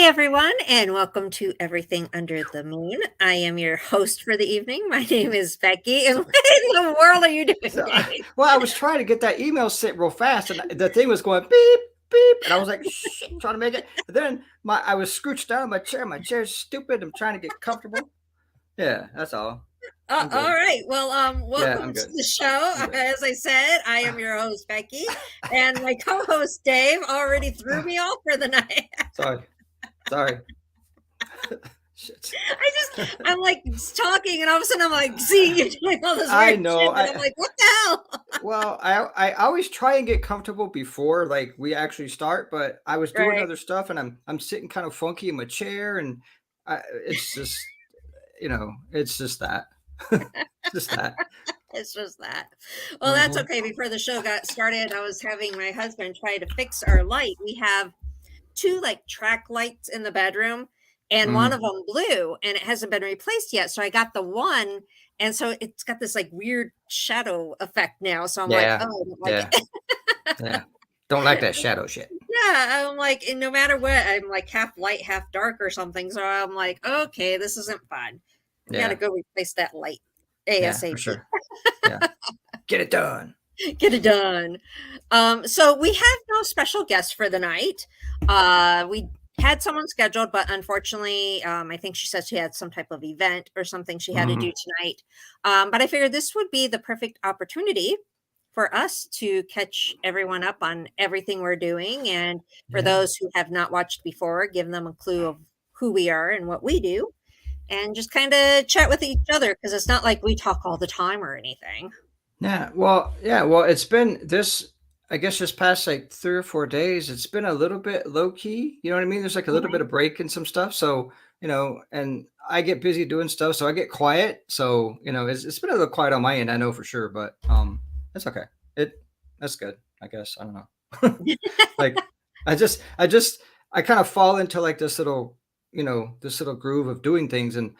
Hi, everyone, and welcome to Everything Under the Moon. I am your host for the evening. My name is Becky, and Sorry. what in the world are you doing, So, Dave? well, I was trying to get that email sent real fast, and the thing was going beep beep, and I was like, shh, trying to make it. And then I was scrooched down in my chair. My chair's stupid. I'm trying to get comfortable. Yeah, that's all. I'm All good. right. Well, Yeah, welcome I'm to good. the show. I'm good. As I said, I am your host, Becky, and my co-host Dave already threw me off for the night. Sorry, sorry. Shit. I'm like talking, and all of a sudden, I'm like, seeing you doing all this I weird know. shit, and I'm like, what the hell? I always try and get comfortable before like we actually start, but I was doing Right. other stuff, and I'm sitting kind of funky in my chair, and it's just it's just that. It's just that. It's just that. Well, that's Hmm. okay. Before the show got started, I was having my husband try to fix our light. We have two like track lights in the bedroom, and one Hmm. of them blew and it hasn't been replaced yet. So I got the one, and so it's got this like weird shadow effect now. So I'm like, Yeah, oh, I don't like yeah, it. yeah. Don't like that shadow shit. Yeah, I'm like, and no matter what, I'm like half light, half dark or something. So I'm like, okay, this isn't fun. We got to Yeah, go replace that light yeah, for ASAP. sure. Yeah, get it done. Get it done. So we have no special guest for the night. We had someone scheduled, but unfortunately, I think she said she had some type of event or something she had to do Hmm. tonight. But I figured this would be the perfect opportunity for us to catch everyone up on everything we're doing. And for Yeah. those who have not watched before, give them a clue of who we are and what we do, and just kind of chat with each other because it's not like we talk all the time or anything. Yeah. Well, it's been this. I guess this past like 3 or 4 days, it's been a little bit low key. You know what I mean? There's like a little bit Mhm. of break and some stuff. So and I get busy doing stuff, so I get quiet. So it's been a little quiet on my end. I know for sure, but that's okay. It that's good. I guess I don't know. Like I kind of fall into like this little groove of doing things, and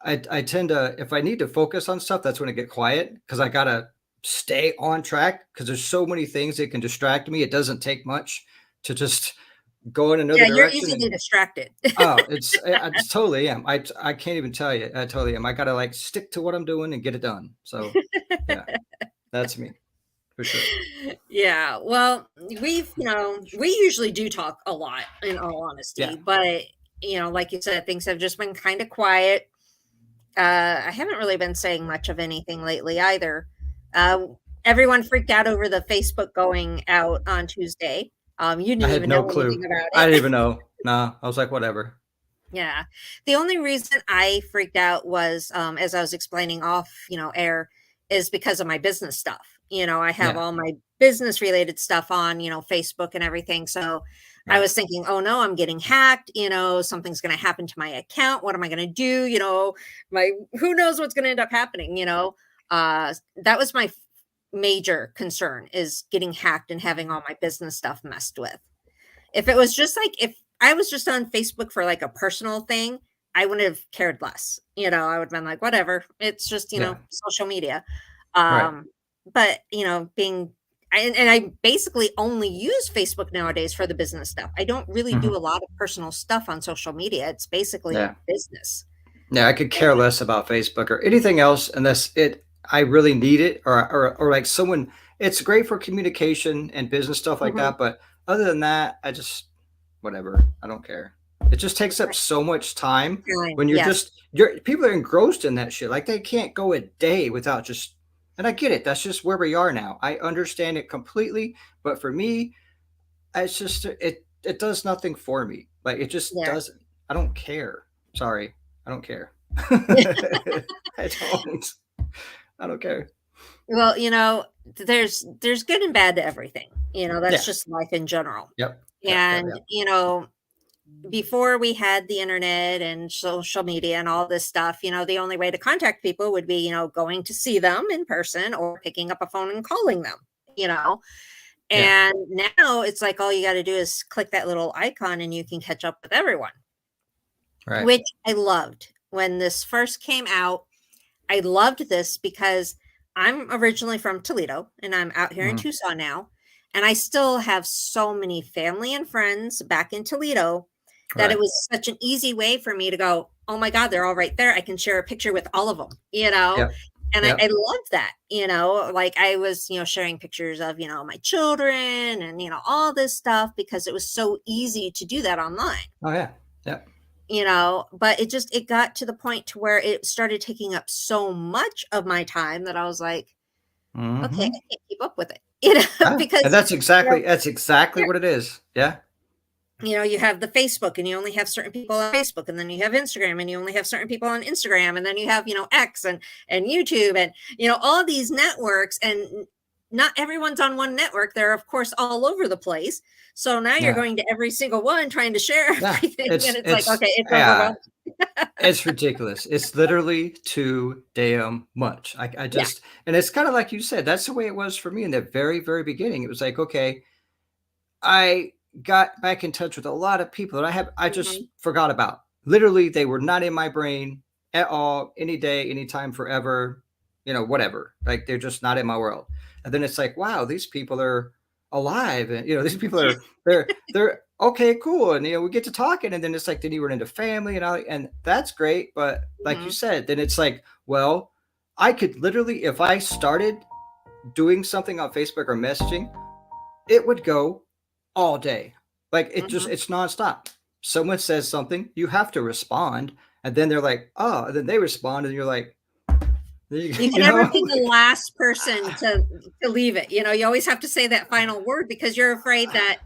I tend to, if I need to focus on stuff, that's when I get quiet because I gotta stay on track because there's so many things that can distract me. It doesn't take much to just go in another Yeah, you're direction. easily And distracted. oh, I just totally am. I can't even tell you. I totally am. I gotta like stick to what I'm doing and get it done. So yeah, that's me for sure. Yeah, well, we usually do talk a lot in all Yeah, honesty, but like you said, things have just been kind of quiet. I haven't really been saying much of anything lately either. Uh, Everyone freaked out over the Facebook going out on Tuesday. You I didn't had even no know anything clue. about I didn't it. even know. Nah, I was like, whatever. Yeah. The only reason I freaked out was, as I was explaining off, air, is because of my business stuff. I have Yeah, all my business related stuff on, Facebook and everything. So I right. was thinking, oh no, I'm getting hacked. Something's going to happen to my account. What am I going to do? Who knows what's going to end up happening. That was my major concern, is getting hacked and having all my business stuff messed with. If it was just like, if I was just on Facebook for like a personal thing, I wouldn't have cared less. I would have been like, whatever. It's just, Yeah, social media. right. Um, but and I basically only use Facebook nowadays for the business stuff. I don't really do Hmm. a lot of personal stuff on social media. It's basically Yeah. business. Yeah, I could care less about Facebook or anything else unless I really need it or like someone. It's great for communication and business stuff like Mhm. that, but other than that, I just whatever. I don't care. It just takes up so much time Time. when Yes. you're people are engrossed in that shit. Like they can't go a day without just. And I get it. That's just where we are now. I understand it completely, but for me, it's just it does nothing for me. Like it just Yeah. doesn't. I don't care. Sorry, I don't care. I don't. I don't care. Well, there's good and bad to everything. That's Yeah. just life in general. Yep. Yep. Yep. And, Yep. before we had the internet and social media and all this stuff, the only way to contact people would be, going to see them in person or picking up a phone and calling them, you know. Yeah. And now it's like all you got to do is click that little icon and you can catch up with everyone, Right. which I loved when this first came out. I loved this because I'm originally from Toledo and I'm out here in Mhm. Tucson now. And I still have so many family and friends back in Toledo. that it Right. was such an easy way for me to go, "Oh my god, they're all right there. I can share a picture with all of them," you know? Yep. And I Yep. love that, you know? Like, I was, sharing pictures of, my children and, all this stuff because it was so easy to do that online, Oh yeah. Yep. But it got to the point to where it started taking up so much of my time that I was like, "Okay, Hmm. I can't keep up with it," And because, you know that's exactly what it is. Yeah. you have the Facebook and you only have certain people on Facebook, and then you have Instagram and you only have certain people on Instagram, and then you have, X and YouTube and, all these networks, and not everyone's on one network. They're of course all over the place. So now you're Yeah. going to every single one trying to share Yeah. everything, and it's like, It's okay, it's yeah. overwhelming. It's ridiculous. It's literally too damn much. I Yeah. just, and it's kind of like you said, that's the way it was for me in the very, very beginning. It was like, okay, I got back in touch with a lot of people that I just Mhm. forgot about. Literally, they were not in my brain at all, any day, anytime, forever, whatever. Like they're just not in my world. And then it's like, wow, these people are alive, and these people are they're okay, cool, and we get to talking, and then it's like then you run into family and all, and that's great. But like you Mhm. said, then it's like, well, I could literally, if I started doing something on Facebook or messaging, it would go all day. Like Mhm. it's nonstop. Someone says something, you have to respond, and then they're like, oh, and then they respond, and you're like, You can you never know, be the last person to leave it. You always have to say that final word because you're afraid that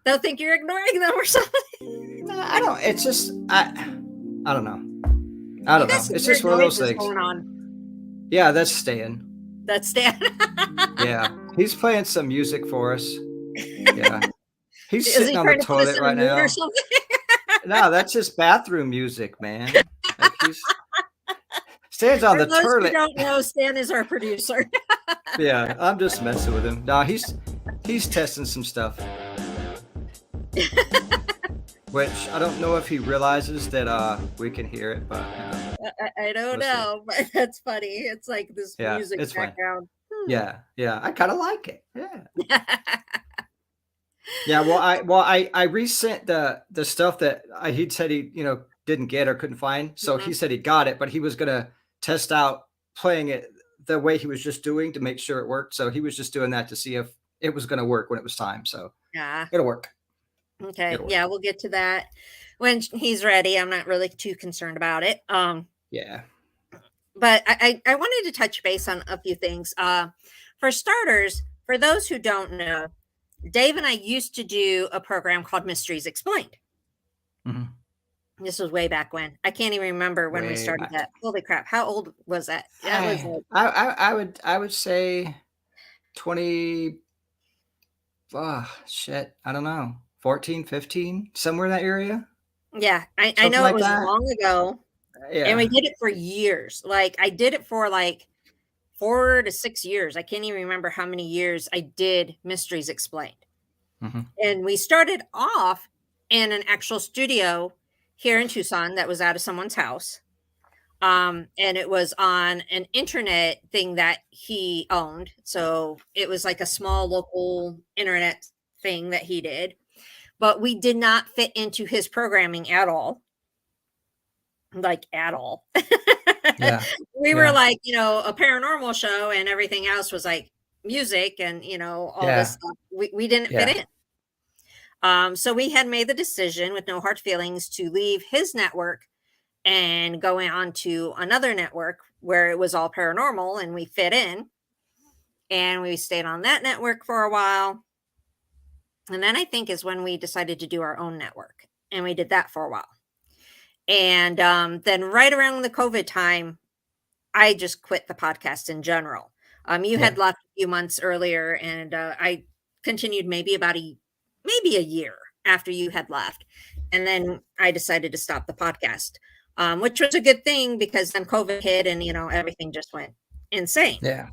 they'll think you're ignoring them or something. I don't. It's just I don't know. I You don't got know. some It's just weird one of those noises things. going on. Yeah, that's staying. That's Dan. Yeah, he's playing some music for us. Yeah, he's Is sitting he on the trying to put us toilet in a right mood or now. something? No, that's just bathroom music, man. Like he's stands on For the those who toilet. don't know, Stan is our producer. Yeah, I'm just messing with him. No, he's testing some stuff, which I don't know if he realizes that we can hear it, but I don't we'll see. know, but that's funny. It's like this Yeah, music it's fine. background. Yeah, yeah, I kind of like it. Yeah. Yeah, well, I resent the stuff that he said he didn't get or couldn't find. So he Mhm. said he got it, but he was gonna test out playing it the way he was just doing to make sure it worked. So he was just doing that to see if it was gonna work when it was time. So Yeah. it'll work. Okay. It'll work. Yeah, we'll get to that when he's ready. I'm not really too concerned about it. Yeah. But I wanted to touch base on a few things. For starters, for those who don't know, Dave and I used to do a program called Mysteries Explained. Mhm. This was way back when. I can't even remember when we Way started back. that. Holy crap! How old was that? That was like, I would say 20. Oh, shit. I don't know. 14, 15, somewhere in that area. yeah. I Something know it like was that. long ago, and we Yeah. did it for years. Like I did it for like 4 to 6 years. I can't even remember how many years I did Mysteries Explained. Mhm. And we started off in an actual studio here in Tucson that was out of someone's house. And it was on an internet thing that he owned. So it was like a small local internet thing that he did. But we did not fit into his programming at all. Like at all. Yeah. We were Yeah. like, a paranormal show, and everything else was like music and all this Yeah. stuff. We didn't fit Yeah. in. So we had made the decision with no hard feelings to leave his network and go on to another network where it was all paranormal and we fit in. And we stayed on that network for a while. And then I think is when we decided to do our own network. And we did that for a while. And then right around the COVID time, I just quit the podcast in general. You Yeah. had left a few months earlier, and I continued maybe a year after you had left, and then I decided to stop the podcast, which was a good thing because then COVID hit, and everything just went insane. Yeah.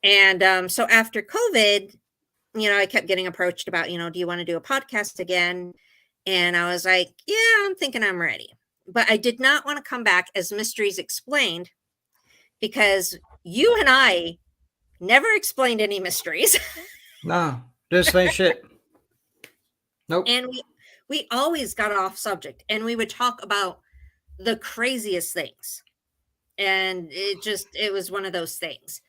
And so after COVID, I kept getting approached about, do you want to do a podcast again? And I was like, yeah, I'm thinking I'm ready. But I did not want to come back as Mysteries Explained because you and I never explained any mysteries. No, just ain't shit. Nope. And we always got off subject and we would talk about the craziest things. And it was one of those things.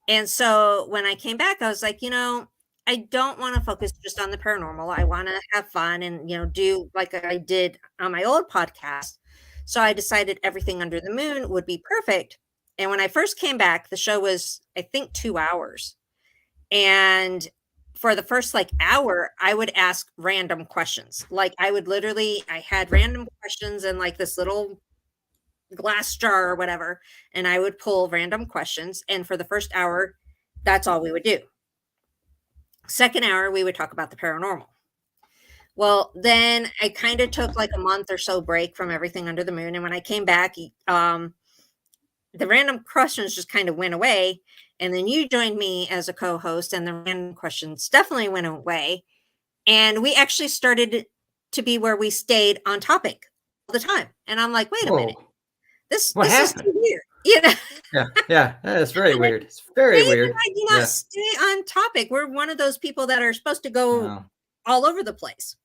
And so when I came back, I was like, I don't want to focus just on the paranormal. I want to have fun and, do like I did on my old podcast. So I decided everything under the moon would be perfect. And when I first came back, the show was, I think, 2 hours. And for the first like hour, I would ask random questions. Like I had random questions in like this little glass jar or whatever, and I would pull random questions. And for the first hour, that's all we would do. Second hour, we would talk about the paranormal. Well, then I kind of took like a month or so break from everything under the moon. And when I came back, the random questions just kind of went away. And then you joined me as a co-host, and the random questions definitely went away. And we actually started to be where we stayed on topic all the time. And I'm like, wait a minute. Whoa. This What is happened? too weird. You know? Yeah, that's very weird. It's very Dave weird. and I do not Yeah. stay on topic. We're one of those people that are supposed to go No. all over the place.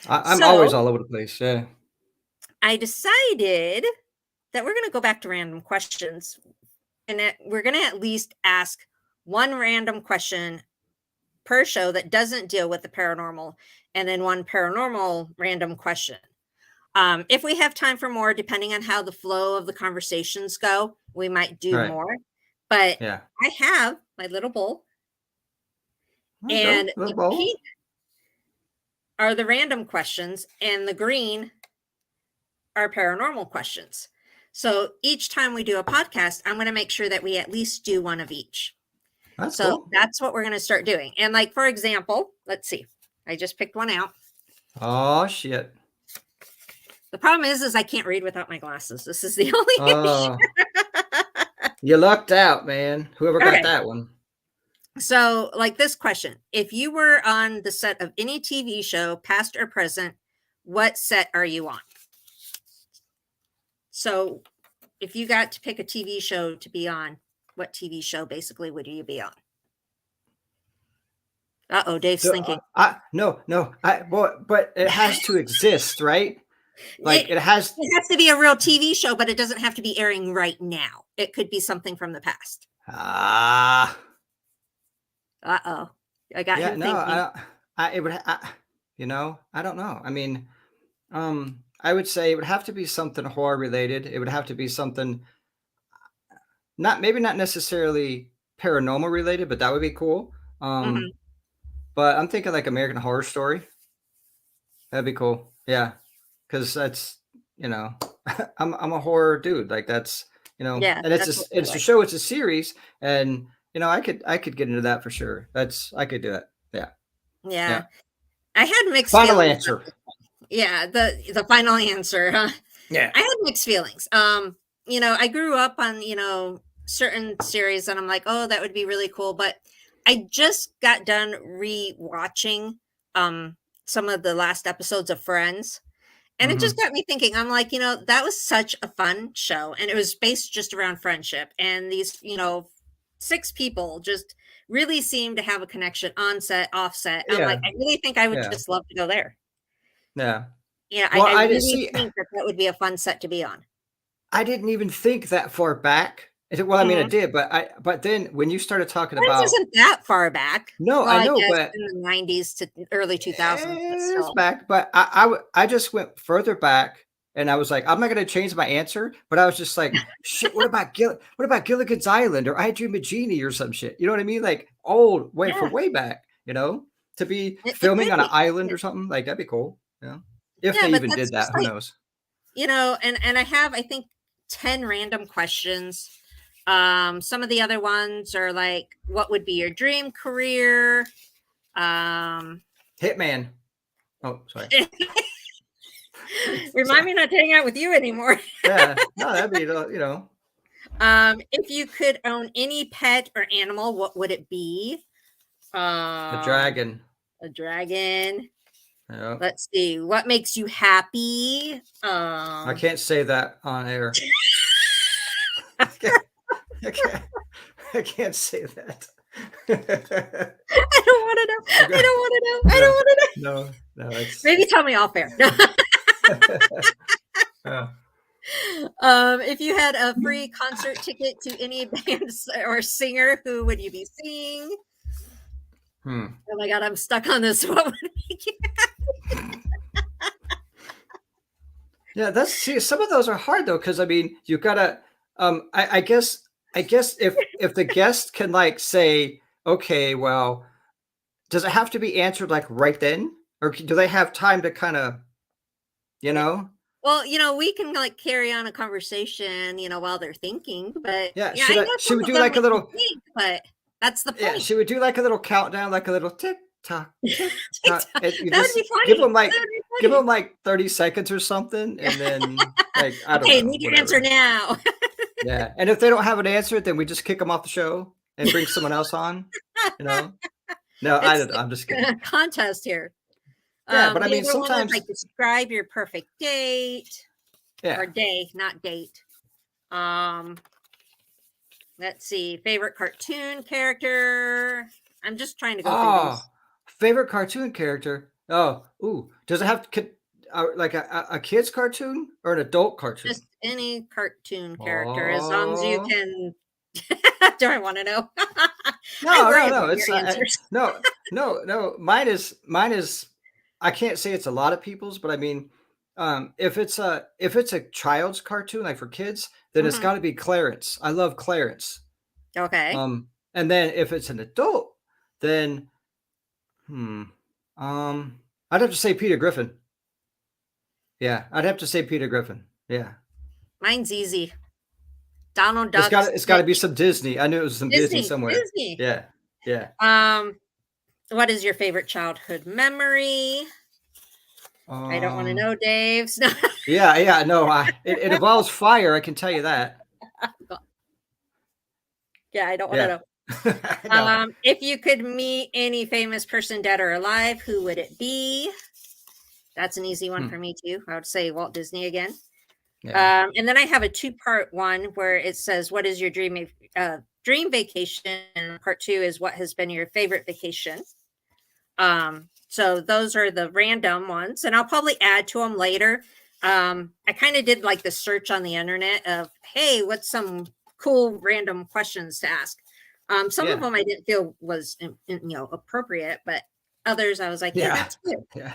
I'm always So all over the place. Yeah. I decided that we're going to go back to random questions, and that we're going to at least ask one random question per show that doesn't deal with the paranormal, and then one paranormal random question. If we have time for more, depending on how the flow of the conversations go, we might do Right. more. But Yeah. I have my little bowl, There you and go. Little the bowl. pink are the random questions, and the green are paranormal questions. So each time we do a podcast, I'm going to make sure that we at least do one of each. That's So cool. that's what we're going to start doing. And like, for example, let's see. I just picked one out. Oh shit. The problem is I can't read without my glasses. This is the only issue. You lucked out, man. Whoever got Okay. that one. So, like this question, if you were on the set of any TV show, past or present, what set are you on? So, if you got to pick a TV show to be on, what TV show basically would you be on? Uh-oh, Dave's thinking. No, but it has to exist, right? Like It has to be a real TV show, but it doesn't have to be airing right now. It could be something from the past. Ah. Uh-oh. I got Yeah, him no, thinking. it would, I don't know. I mean, I would say it would have to be something horror related. It would have to be something maybe not necessarily paranormal related, but that would be cool. Mhm. But I'm thinking like American Horror Story. That'd be cool. Yeah, because that's I'm a horror dude. Like that's Yeah, and that's what we it's a like. show. It's a series, and I could get into that for sure. I could do it. Yeah. Yeah. Yeah. I had mixed Final feelings. answer. Yeah, the final answer, huh? Yeah. I had mixed feelings. I grew up on, certain series and I'm like, oh, that would be really cool. But I just got done re-watching some of the last episodes of Friends. And it just Hmm. got me thinking, I'm like, that was such a fun show. And it was based just around friendship. And these, 6 people just really seemed to have a connection on set, off set. I'm like, Yeah. I really think I would Yeah. just love to go there. Yeah. Yeah, Well, I I didn't really see. think that would be a fun set to be on. I didn't even think that far back. Well, I mean, I Mhm. did, but then when you started talking Friends about isn't that far back. no, Well, I I know, guess but in the 90s to early 2000s, but it's still. back. But I just went further back, and I was like, I'm not going to change my answer. But I was just like, shit. What about Gilligan's Island or I Dream of Jeannie or some shit? You know what I mean? Like old way Yeah, from way back. To be it filming could on an be. island or something like that'd be cool. If Yeah, they but even that's did just that, who like, knows? and I have, I think, 10 random questions. Some of the other ones are like, what would be your dream career? Um, Hitman. Oh, sorry. Remind me not to hang out with you anymore. Yeah, no, that'd be If you could own any pet or animal, what would it be? a dragon. A dragon. Yeah. Let's see. What makes you happy? I can't say that on air. I can't, I can't say that. I don't want to know. I don't want to know. I don't want to know. No, no, it's Maybe tell me off air. uh, If you had a free concert ticket to any band or singer, who would you be seeing? hmm. Oh my god, I'm stuck on this. What would make you? Yeah, that's see, some of those are hard though, because I mean, you gotta. I guess if the guest can like say, okay, well, does it have to be answered like right then, or do they have time to kind of, you know? Well, we can like carry on a conversation, while they're thinking. But Yeah, yeah, I know she some would of do them like a make you little. think, but that's the Yeah, point. she would do like a little countdown, like a little tick tock, tick tock, that and you would just be funny. That would be give funny. them like 30 seconds or something, and then like I don't Okay, know, need your answer whatever. now. Yeah, and if they don't have an answer, then we just kick them off the show and bring someone else on, you know? No, I It's don't know, I'm just kidding. a contest here. Yeah, but I The mean, other one was sometimes like describe your perfect date or yeah. day, not date. Um, let's see, favorite cartoon character. I'm just trying to go through Oh, these. favorite cartoon character? Oh, ooh, does it have to like a kid's cartoon or an adult cartoon? Just any cartoon character, as long as you Oh. can. Do I want to know? I No, worry no, no. about It's your answers. no, no, no. Mine is. I can't say it's a lot of people's, but I mean, if it's a child's cartoon like for kids, then it's Mhm. got to be Clarence. I love Clarence. Okay. And then if it's an adult, then hmm, I'd have to say Peter Griffin. Yeah, I'd have to say Peter Griffin. Yeah, Mine's easy. Donald Duck, it's got to be Stitch, some Disney. I knew it was some Disney Disney, somewhere. Disney. Yeah, yeah. Um, what is your favorite childhood memory? I don't want to Um, know, Dave's. yeah, yeah. No, it involves fire. I can tell you that. Yeah, I don't want to Yeah. know. No. If you could meet any famous person, dead or alive, who would it be? That's an easy one Hmm. for me too. I would say Walt Disney again. Yeah. And then I have a two-part one where it says, "What is your dream vacation?" And part two is, "What has been your favorite vacation?" So those are the random ones, and I'll probably add to them later. I kind of did like the search on the internet of, hey, what's some cool random questions to ask? Some of Yeah. them I didn't feel was appropriate, but others I was like, hey, Yeah. that's good. Yeah.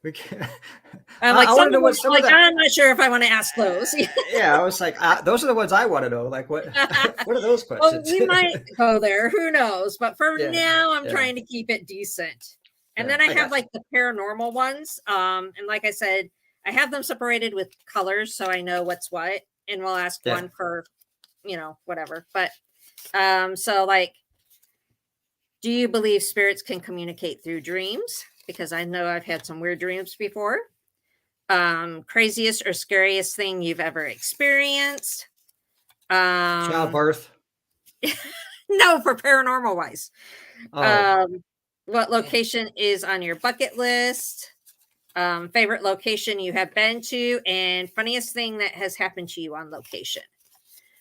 We can Like I some wanna of know them, what I'm some of like, the I'm not sure if I want to ask those. yeah, I was like, those are the ones I wanna know. Like, what what are those Well, questions? we might go there. Who knows? But for Yeah. now, I'm Yeah. trying to keep it decent. And Yeah. then I I have got you. like the paranormal ones. And like I said, I have them separated with colors so I know what's what. And we'll ask Yeah. one per, whatever. But so like, do you believe spirits can communicate through dreams? Because I know I've had some weird dreams before. Craziest or scariest thing you've ever experienced? Um, Childbirth. no, for paranormal wise. Oh. Um, what location is on your bucket list? Favorite location you have been to, and funniest thing that has happened to you on location.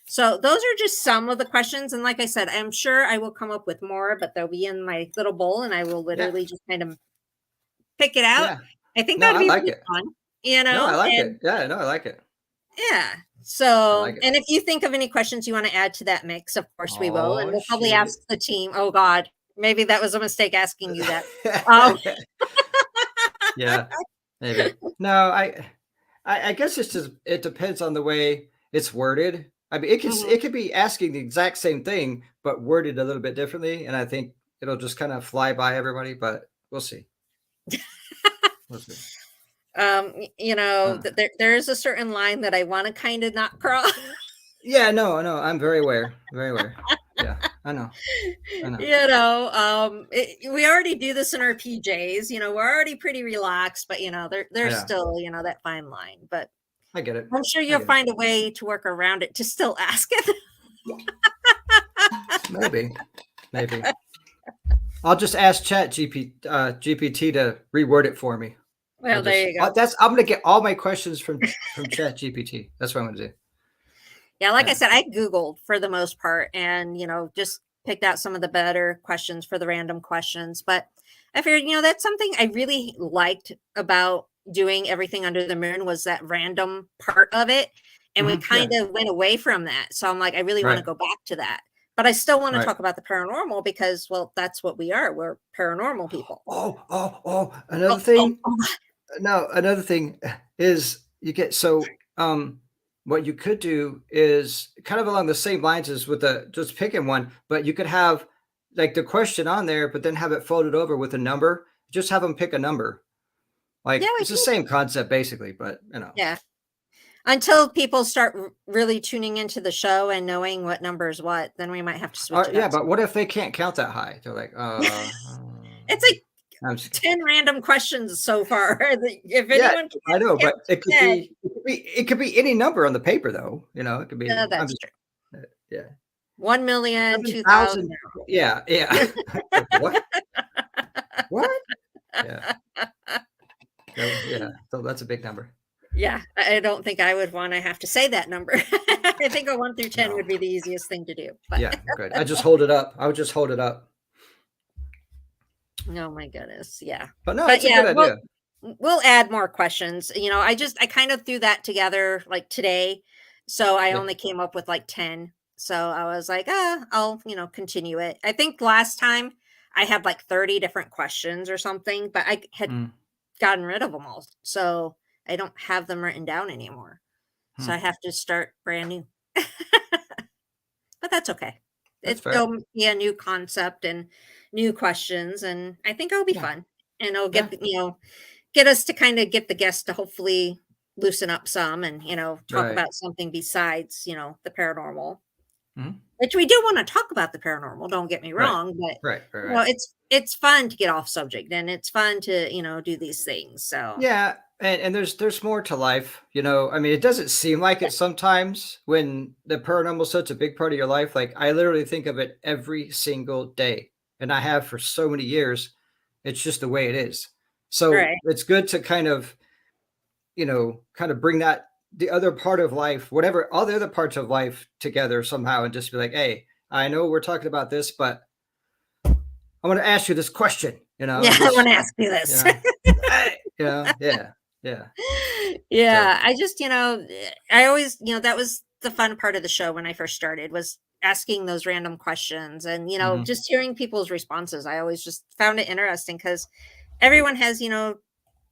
So those are just some of the questions. And like I said, I'm sure I will come up with more, but they'll be in my little bowl and I will Yeah. literally just kind of pick it out. Yeah. I think No, that'd I be like really it. fun, No, I like and it. Yeah, no, I like it. yeah. I So, like it. and if you think of any questions you want to add to that mix, of course we will. And Oh, we'll probably shoot. ask the team. Oh God, maybe that was a mistake asking you that. Um, Yeah, maybe. No, I guess it's just it depends on the way it's worded. I mean, mhm. it could be asking the exact same thing, but worded a little bit differently, and I think it'll just kind of fly by everybody. But we'll see. We'll see. Uh, There is a certain line that I want to kind of not cross. yeah, no, no, I'm very aware. Very aware. Yeah, I know. I know. We already do this in our PJs. We're already pretty relaxed, but there's Yeah, still that fine line. But I get it. I'm sure I you'll get it. find a way to work around it to still ask it. Maybe, maybe. I'll just ask GPT to reword it for me. Well, there you go. I'm gonna get all my questions from Chat GPT. That's what I'm gonna do. Yeah, like I Yeah. said, I Googled for the most part and, just picked out some of the better questions for the random questions. But I figured, that's something I really liked about doing everything under the moon was that random part of it, and we kind Yeah. of went away from that. So I'm like, I really want to Right. go back to that. But I still want to Right. talk about the paranormal because, well, that's what we are. We're paranormal people. Another Oh, oh, thing. oh, No, another thing is you get what you could do is kind of along the same lines as with the just picking one, but you could have like the question on there, but then have it folded over with a number. Just have them pick a number. yeah, Like we it's the can. same concept basically, but you know. Yeah. Until people start really tuning into the show and knowing what number is what, then we might have to switch it Yeah, up. but what if they can't count that high? They're like, It's like I'm just 10 random questions so far. If yeah, anyone I can know, count but it to could 10, be any number on the paper though. You know, it could be. I'm that's just true. yeah. 1,000,000, 7,000. 2,000. Yeah, yeah. Like, what? What? Yeah. So, yeah. So that's a big number. Yeah, I don't think I would wanna have to say that number. I think a 1 through 10 No. would be the easiest thing to do, but Yeah, good. I just hold it up. I would just hold it up. oh my goodness, yeah. But no, But it's a good yeah, idea. we'll add more questions. I kind of threw that together, like, today, so I Yeah. only came up with, like, 10. So I was like, I'll, continue it." I think last time I had, like, 30 different questions or something, but I had Mm, gotten rid of them all, so I don't have them written down anymore. So hmm. I have to start brand new. But that's okay. That's fair. It'll be a new concept and new questions, and I think it'll be Yeah. fun. And it'll Yeah. get us to kinda get the guests to hopefully loosen up some and, talk Right. about something besides, the paranormal, Mhm. which we do wanna talk about the paranormal, don't get me Right. wrong, but, Right. Right. Right. it's fun to get off subject, and it's fun to, do these things, so Yeah, and there's more to life, you know. I mean, it doesn't seem like yeah, it sometimes when the paranormal is such a big part of your life. Like I literally think of it every single day, and I have for so many years. It's just the way it is. So right. it's good to kind of bring that the other part of life, whatever all the other parts of life together somehow, and just be like, hey, I know we're talking about this, but I'm going to ask you this question, Yeah, and I just wanna ask you you this. know, yeah, yeah. So. Yeah, I just, I always, that was the fun part of the show when I first started was asking those random questions and, Mhm. just hearing people's responses. I always just found it interesting because everyone has,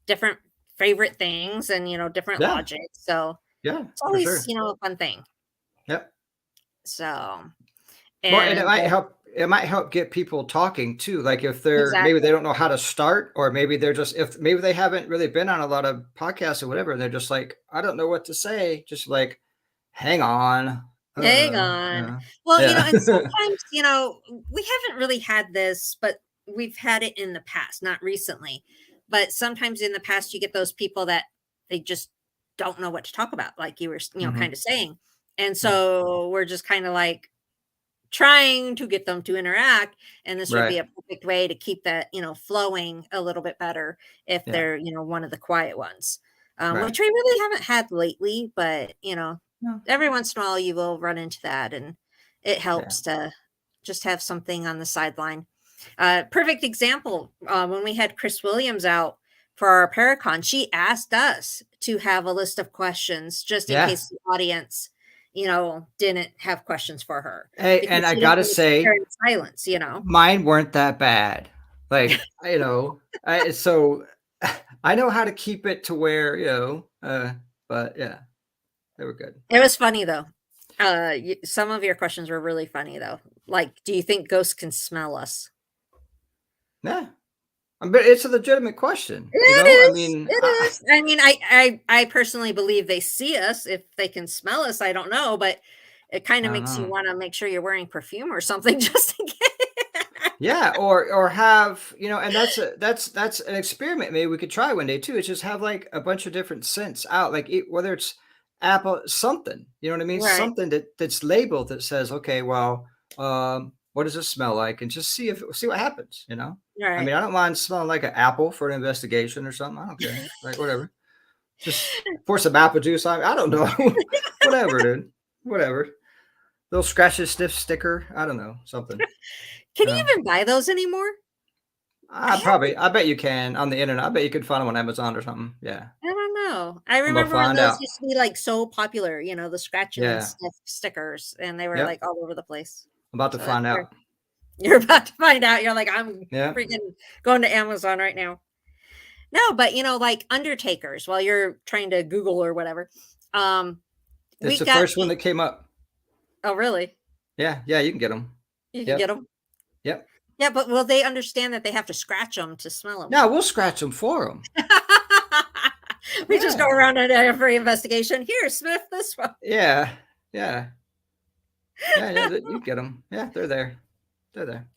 different favorite things and, different Yeah, logic. So yeah, it's for always, sure. a fun thing. Yep. So, Well, and and it might help get people talking too. Like if they're maybe exactly. they don't know how to start, or maybe they're just if maybe they haven't really been on a lot of podcasts or whatever, and they're just like, I don't know what to say. Just like, hang on. Hang on. Yeah. Well, and Yeah. sometimes, we haven't really had this, but we've had it in the past, not recently. But sometimes in the past, you get those people that they just don't know what to talk about, like you were, Hmm. kind of saying. And Yeah. so we're just kind of like trying to get them to interact. And this would be Right. a perfect way to keep that, flowing a little bit better if Yeah. they're, one of the quiet ones, Right. which we really haven't had lately. But, No. every once in a while you will run into that, and it Yeah. helps to just have something on the sideline. Perfect example, when we had Chris Williams out for our Paracon, she asked us to have a list of questions just in Yeah. case the audience, didn't have questions for her Hey, and because I she didn't gotta want to sit there say, in silence. mine weren't that bad. Like, so I know how to keep it to where, but yeah, they were good. It was funny though. Some of your questions were really funny though. Like, do you think ghosts can smell us? Yeah. But it's a legitimate question, you It know? I is, mean, it is. I mean, I personally believe they see us. If they can smell us, I don't know, but it I kinda don't makes you know. wanna make sure you're wearing perfume or something just in case. Yeah, or have, and that's an experiment maybe we could try one day too. Is just have like a bunch of different scents out, like whether it's apple something, you know what I mean? Right, Something that's labeled that says, okay, well, what does it smell like? And just see what happens, you know? I right. mean, I don't mind smelling like an apple for an investigation or something. I don't care. Like whatever. Just pour some apple juice on. I don't know. Whatever, dude. Whatever. Little scratches, sniff sticker. I don't know. Something. Can You you know. even buy those anymore? I I bet you can on the internet. I bet you could find them on Amazon or something. Yeah. don't know. I I'm gonna remember when find those out. used to be, like, so popular, the scratch and Yeah. sniff stickers, and they were, Yep. like, all over the place. I'm about to So that's find where out. you're about to find out. You're like, "I'm Yeah. freaking going to Amazon right now." No, but, like, undertakers, while you're trying to Google or whatever, um, It's we the got first one that came up. Oh, really? Yeah. Yeah. You can get them. You can get Yep. them. Yep. Yeah, but will they understand that they have to scratch them to smell them? Now we'll scratch them for them. We just go Yeah. around at every investigation. Here, Smith, this one. Yeah. Yeah. Yeah. Yeah. You get them. Yeah. They're there. They're there.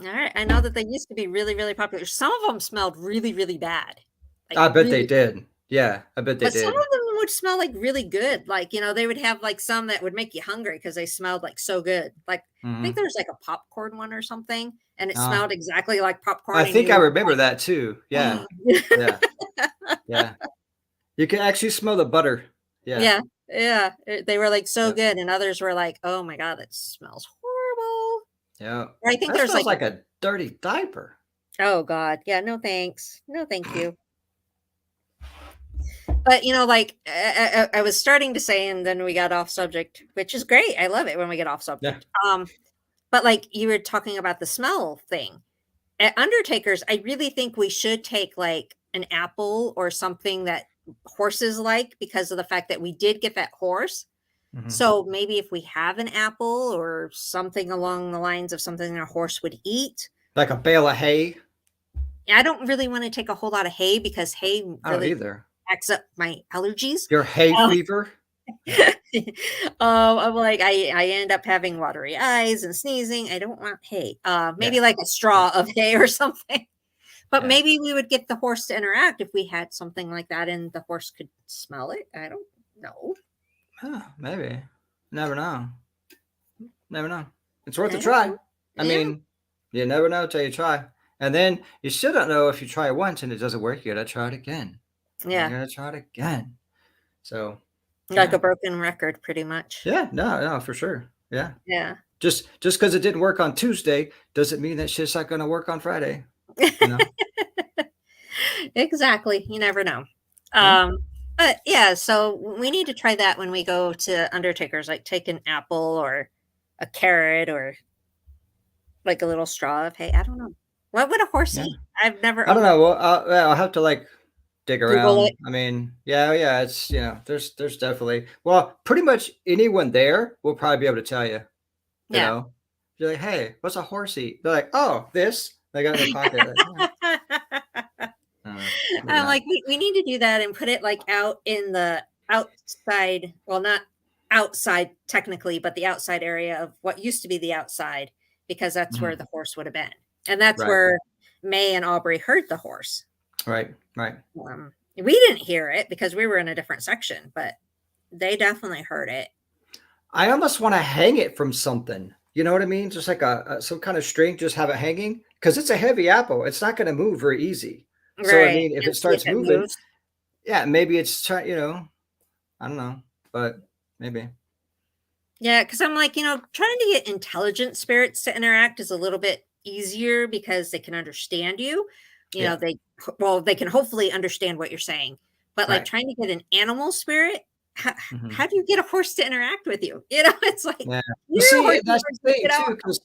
All right. I know that they used to be really, really popular. Some of them smelled really, really bad. Like I bet they really, did. Yeah. I bet they but some did. of them would smell like really good. Like, they would have like some that would make you hungry because they smelled like so good. Like, I think Hmm. there's like a popcorn one or something, and it Uh, smelled exactly like I popcorn. And think you I would remember that too. Yeah. be Yeah. like, Yeah. You can actually smell the butter. Yeah. yeah, yeah. They were like so Yep. good. And others were like, oh my God, that smells horrible. Yeah. Or I think That there's smells like like a dirty diaper. oh God. Yeah, no thanks. No, thank you. But like I was starting to say, and then we got off subject, which is great. I love it when we get off Yeah. subject. But like you were talking about the smell thing. At Undertakers, I really think we should take like an apple or something that horses like because of the fact that we did get that horse. Hmm. So maybe if we have an apple or something along the lines of something a horse would eat. Like a bale of hay. I don't really want to take a whole lot of hay because hay I don't really either. acts up my allergies. Your hay Um, fever. Yeah. I'm like, I end up having watery eyes and sneezing. I don't want hay. Maybe Yeah. like a Yeah. straw of hay or something. But Yeah. maybe we would get the horse to interact if we had something like that and the horse could smell it. I don't know. Huh, maybe. Never know. Never know. It's worth a I don't try. know. I Yeah. mean, you never know till you try. And then you still don't know if you try it once and it doesn't work, you gotta try it again. And you Yeah. gotta try it again. So Like yeah. a broken record, pretty much. Yeah, no, no, for sure. Yeah. Yeah. Just because it didn't work on Tuesday doesn't mean that shit's not gonna work on Friday, you know? Exactly. You never know. Yeah. Um, but yeah, so we need to try that when we go to Undertakers, like take an apple or a carrot or like a little straw of hay. I don't know. What would a horse Yeah. eat? I've never I don't owned a know. Well, yeah, I'll have to like dig Google it. around. I mean, yeah, yeah, it's there's definitely well, pretty much anyone there will probably be able to tell you. You Yeah. know, you're like, hey, what's a horse eat? They're like, oh, this. They got it in their pocket. Like, yeah, maybe I'm not. like, we need to do that and put it like out in the outside. Well, not outside technically, but the outside area of what used to be the outside, because that's where Mhm. the horse would have been. And that's Right, where May and Aubrey heard the horse. right, right. We didn't hear it because we were in a different section, but they definitely heard it. I almost want to hang it from something. You know what I mean? Just like some kind of string, just have it hanging because it's a heavy apple. It's not going to move very easy. So I Right. mean, if And it see if starts it moving, moves. yeah, maybe it's trying. I don't know, but maybe. Yeah, because I'm like, trying to get intelligent spirits to interact is a little bit easier because they can understand you. Yeah. They can hopefully understand what you're saying. But like Right. trying to get an animal spirit, Hmm. how do you get a horse to interact with you? It's like, Yeah. Well, here, see, horsey, that's horsey, the thing get out. too, because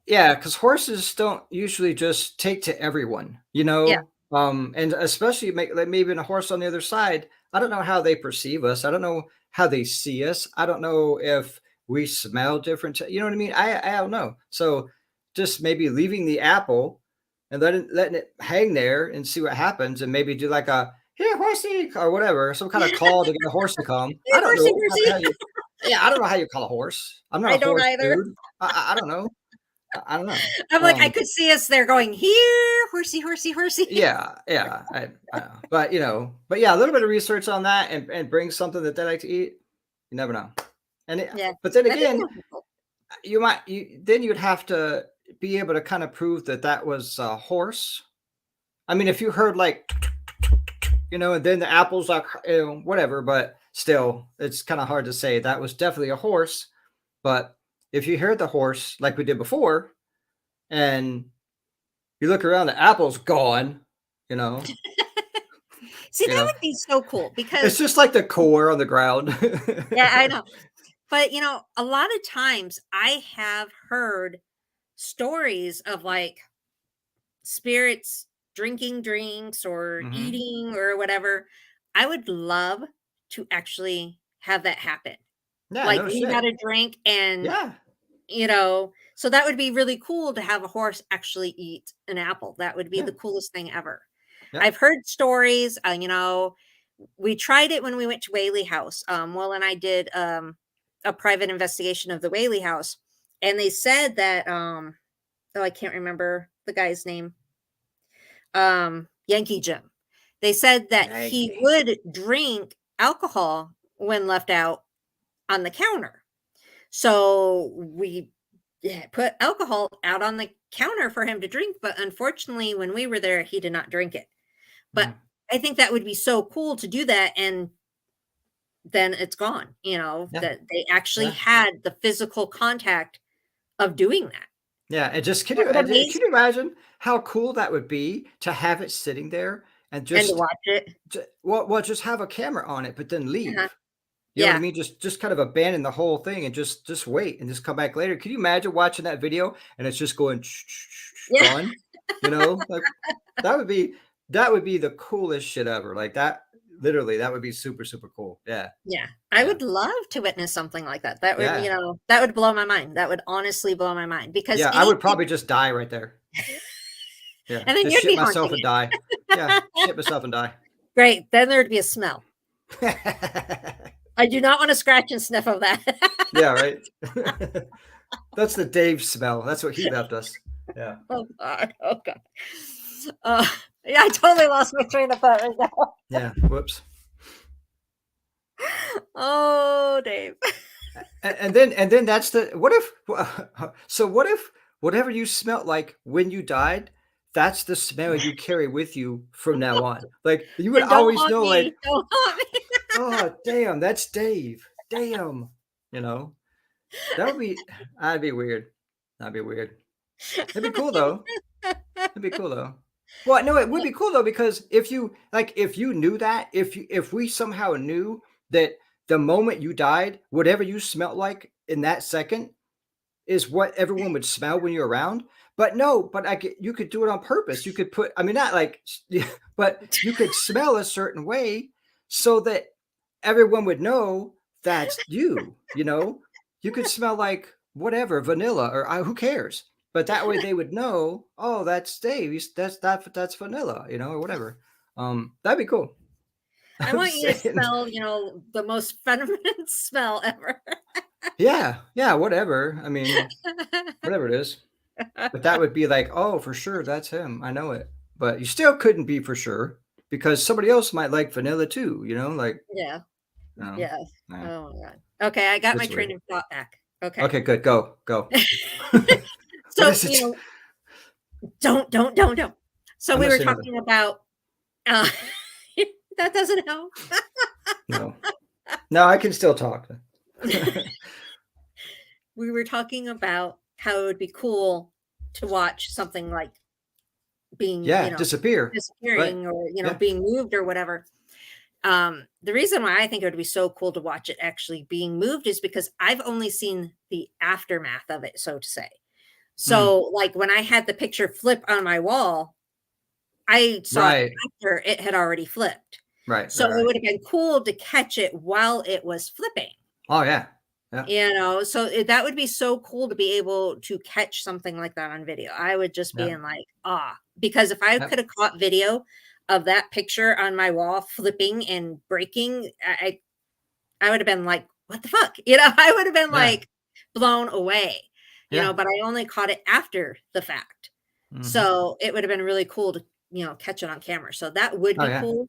yeah, because horses don't usually just take to everyone, Yeah, and especially like maybe in a horse on the other side. I don't know how they perceive us. I don't know how they see us. I don't know if we smell different. You know what I mean? I don't know. So just maybe leaving the apple and letting it hang there and see what happens, and maybe do like a here horsey or whatever, some kind of call to get a horse to come. I here, don't horsey, know how horsey. you. Yeah, I don't know how you call a horse. I'm not I a don't horse either. dude. I don't know. I don't know. I'm like, I could see us there going, here, horsey, horsey, horsey. Yeah, yeah, I know. But yeah, a little bit of research on that and bring something that they like to eat. You never know. Yeah, But then that'd be again, wonderful. you'd have to be able to kind of prove that that was a horse. I mean, if you heard like, and then the apples like, whatever, but still, it's kind of hard to say that was definitely a horse. But if you heard the horse like we did before, and you look around, the apple's gone, you know, See, you that know, would be so cool it's because just like the core on the ground. yeah, I know. But, a lot of times I have heard stories of, like, spirits drinking drinks or Hmm. eating or whatever. I would love to actually have that happen. Yeah, Like, no leave out shit. a drink and, Yeah, so that would be really cool to have a horse actually eat an apple. That would be yeah, the coolest thing ever. yeah. I've heard stories, we tried it when we went to Whaley House. Will and I did a private investigation of the Whaley House, and they said that oh, I can't remember the guy's name. Yankee Jim. They said that he Yankee. would drink alcohol when left out on the counter. So we put alcohol out on the counter for him to drink, but unfortunately, when we were there, he did not drink it. But Mm, I think that would be so cool to do that, and then it's gone, yeah, that they actually yeah. had the physical contact of doing that. Yeah, and just That would can amaze you imagine how cool that would be to have it sitting there and and to just watch it. well, just have a camera on it, but then Uh-huh. leave. You know what I Yeah. mean? Just kind of abandon the whole thing and just wait and just come back later. Can you imagine watching that video and it's just going Yeah. gone? You know, like that would be the coolest shit ever. Like that, literally, that would be super super cool. Yeah, Yeah. I yeah, would love to witness something like that. That would, yeah, that would blow my mind. That would honestly blow my mind because yeah. I would anything probably just die right there. Yeah, and then just you'd shit be myself haunting and die. Yeah, it. shit myself and die. Great. Then there'd be a smell. I do not want to scratch and sniff of that. Yeah, right. That's the Dave smell. That's what he left us. Yeah. Oh god. Oh god. Uh, yeah, I totally lost my train of thought right now. Yeah. Whoops. Oh, Dave. And then that's the what if so what if whatever you smelt like when you died, that's the smell you carry with you from now on. Like you would And don't always haunt know me. like, Don't haunt me. oh damn, that's Dave. Damn. You know, that would be that'd be weird. That'd be weird. It'd be cool though. It'd be cool though. Well, no, it would be cool though because if you knew that, if we somehow knew that the moment you died, whatever you smelt like in that second is what everyone would smell when you're around. But no, but you could do it on purpose. You could put, I mean, not like, but you could smell a certain way so that everyone would know that's you. You know, you could smell like whatever vanilla or who cares. But that way they would know, oh, that's Dave. That's vanilla, you know, or whatever. That'd be cool. I I'm want you to saying, smell, the most feminine smell ever. yeah, yeah, whatever. I mean, whatever it is. But that would be like, "Oh, for sure, that's him. I know it." But you still couldn't be for sure because somebody else might like vanilla too, you know, like, Yeah. you know, Yeah. yeah, Oh my god. Okay, I got my it's train weird. of thought back. Okay. Okay, good. Go, go. What So, is it? don't. So I'm we gonna were say nothing. talking about uh that doesn't help. No. No, I can still talk. We were talking about how it would be cool to watch something like being, Yeah, disappear. Right. disappearing or, Yeah. being moved or whatever. The reason why I think it would be so cool to watch it actually being moved is because I've only seen the aftermath of it, so to say. Mm, So, like when I had the picture flip on my wall, I saw it right. after it had already flipped. Right, So right, it right. would have been cool to catch it while it was flipping. Oh, yeah. Yeah. So that would be so cool to be able to catch something like that on video. I would just be Yeah. in like, ah, because if I Yep. could have caught video of that picture on my wall flipping and breaking, I would have been like, what the fuck? I would have been Yeah. like blown away, Yeah. but I only caught it after the fact. Mhm. So it would have been really cool to, catch it on camera. So that would Oh, be yeah. cool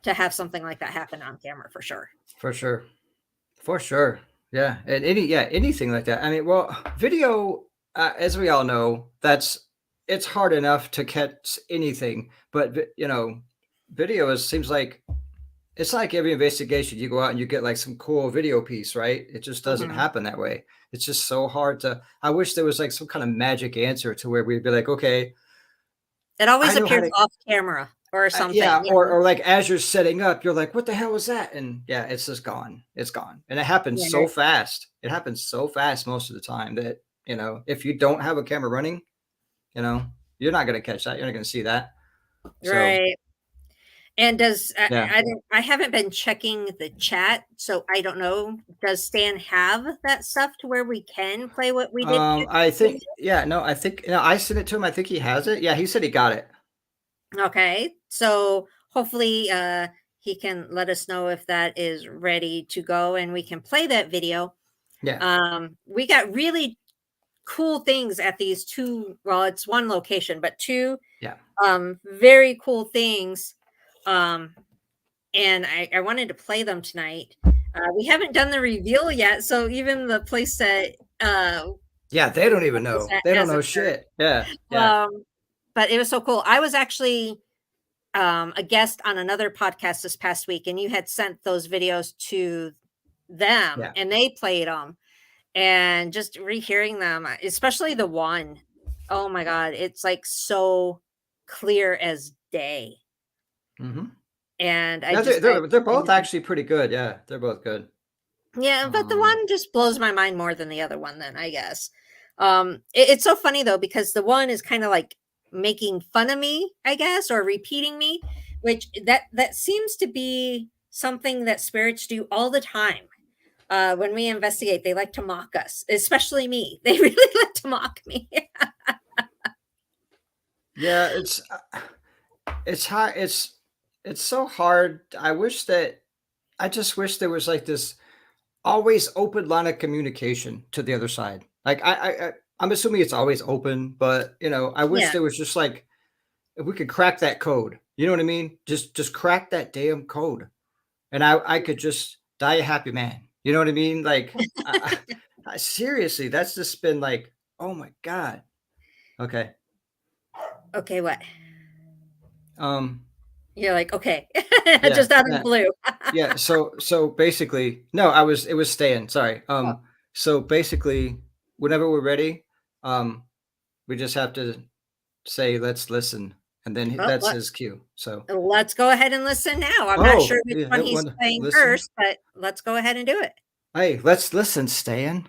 to have something like that happen on camera for sure. For sure. For sure. Yeah, and anything like that. I mean, well, video, as we all know, it's hard enough to catch anything, but video seems like it's like every investigation you go out and you get like some cool video piece, right? It just doesn't Mhm. happen that way. It's just so hard to. I wish there was like some kind of magic answer to where we'd be like, okay, It I always know how appears to. off camera or something, Yeah, you know? or like as you're setting up, you're like, "What the hell was that?" And yeah, it's just gone. It's gone, and it happens Yeah, so fast. It happens so fast most of the time that if you don't have a camera running, you know, you're not gonna catch that. You're not gonna see that. So right. And does yeah, I haven't been checking the chat, so I don't know. Does Stan have that stuff to where we can play what we did catch? I think yeah, no, I think I sent it to him. I think he has it. Yeah, he said he got it. Okay. So hopefully he can let us know if that is ready to go and we can play that video. Yeah, We got really cool things at these two, well, it's one location, but two yeah, very cool things. Um and I wanted to play them tonight. We haven't done the reveal yet, so even the place that yeah. They don't even was know. at They don't know hasn't heard. shit. Yeah, yeah, Um, but it was so cool. I was actually a guest on another podcast this past week, and you had sent those videos to them, yeah. and they played them. And just rehearing them, especially the one, oh my god, it's like so clear as day. Hmm. And Yeah, they're both actually pretty good. Yeah, they're both good. yeah, but the Um, one just blows my mind more than the other one then, I guess. It's so funny though because the one is kind of like making fun of me, I guess, or repeating me, which that seems to be something that spirits do all the time. When we investigate, they like to mock us, especially me. They really like to mock me. yeah, it's hard. It's so hard. I just wish there was like this always open line of communication to the other side. Like I'm assuming it's always open, but I wish Yeah. there was just like if we could crack that code. You know what I mean? Just crack that damn code, and I could just die a happy man. You know what I mean? Like seriously, that's just been like, oh my god. Okay. Okay, what? Um. You're like, okay, Yeah. just out of the Yeah. blue. Yeah, so basically no, it was staying, sorry. Oh, So basically, whenever we're ready, um, we just have to say, "Let's listen," and then well, that's his cue. So, let's go ahead and listen now. I'm not oh, sure which you one hit he's one. playing Listen. first, but let's go ahead and do it. Hey, let's listen, Stan.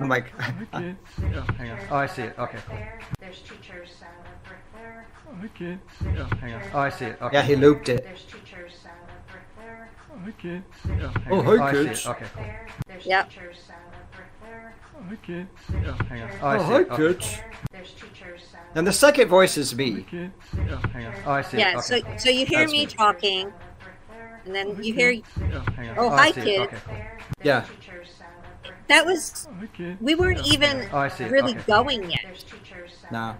I'm like, Okay. Oh, hang on. Oh, I see it. Okay, cool. There's two chairs right there. Okay. Oh, hang on. Oh, I see it. Okay. yeah, he looped it. There's two chairs right there. Okay. Oh, hang Oh, on. hi, Oh, I see kids. it. Okay, cool. There's Yep. two chairs right there. Okay. Oh, hang on. Oh, Oh, I see hi, it. Okay. kids. There's two chairs And the second voice is me. Okay. Oh, hang on. Oh, I see it. Yeah, Okay. so you hear That's me me. talking, and then you hear, Oh, hang on. oh, Oh, hi, I see it. kids. Okay, cool. Yeah. That was, Okay. we weren't Oh, even oh, I see it. really Okay. going yet. No.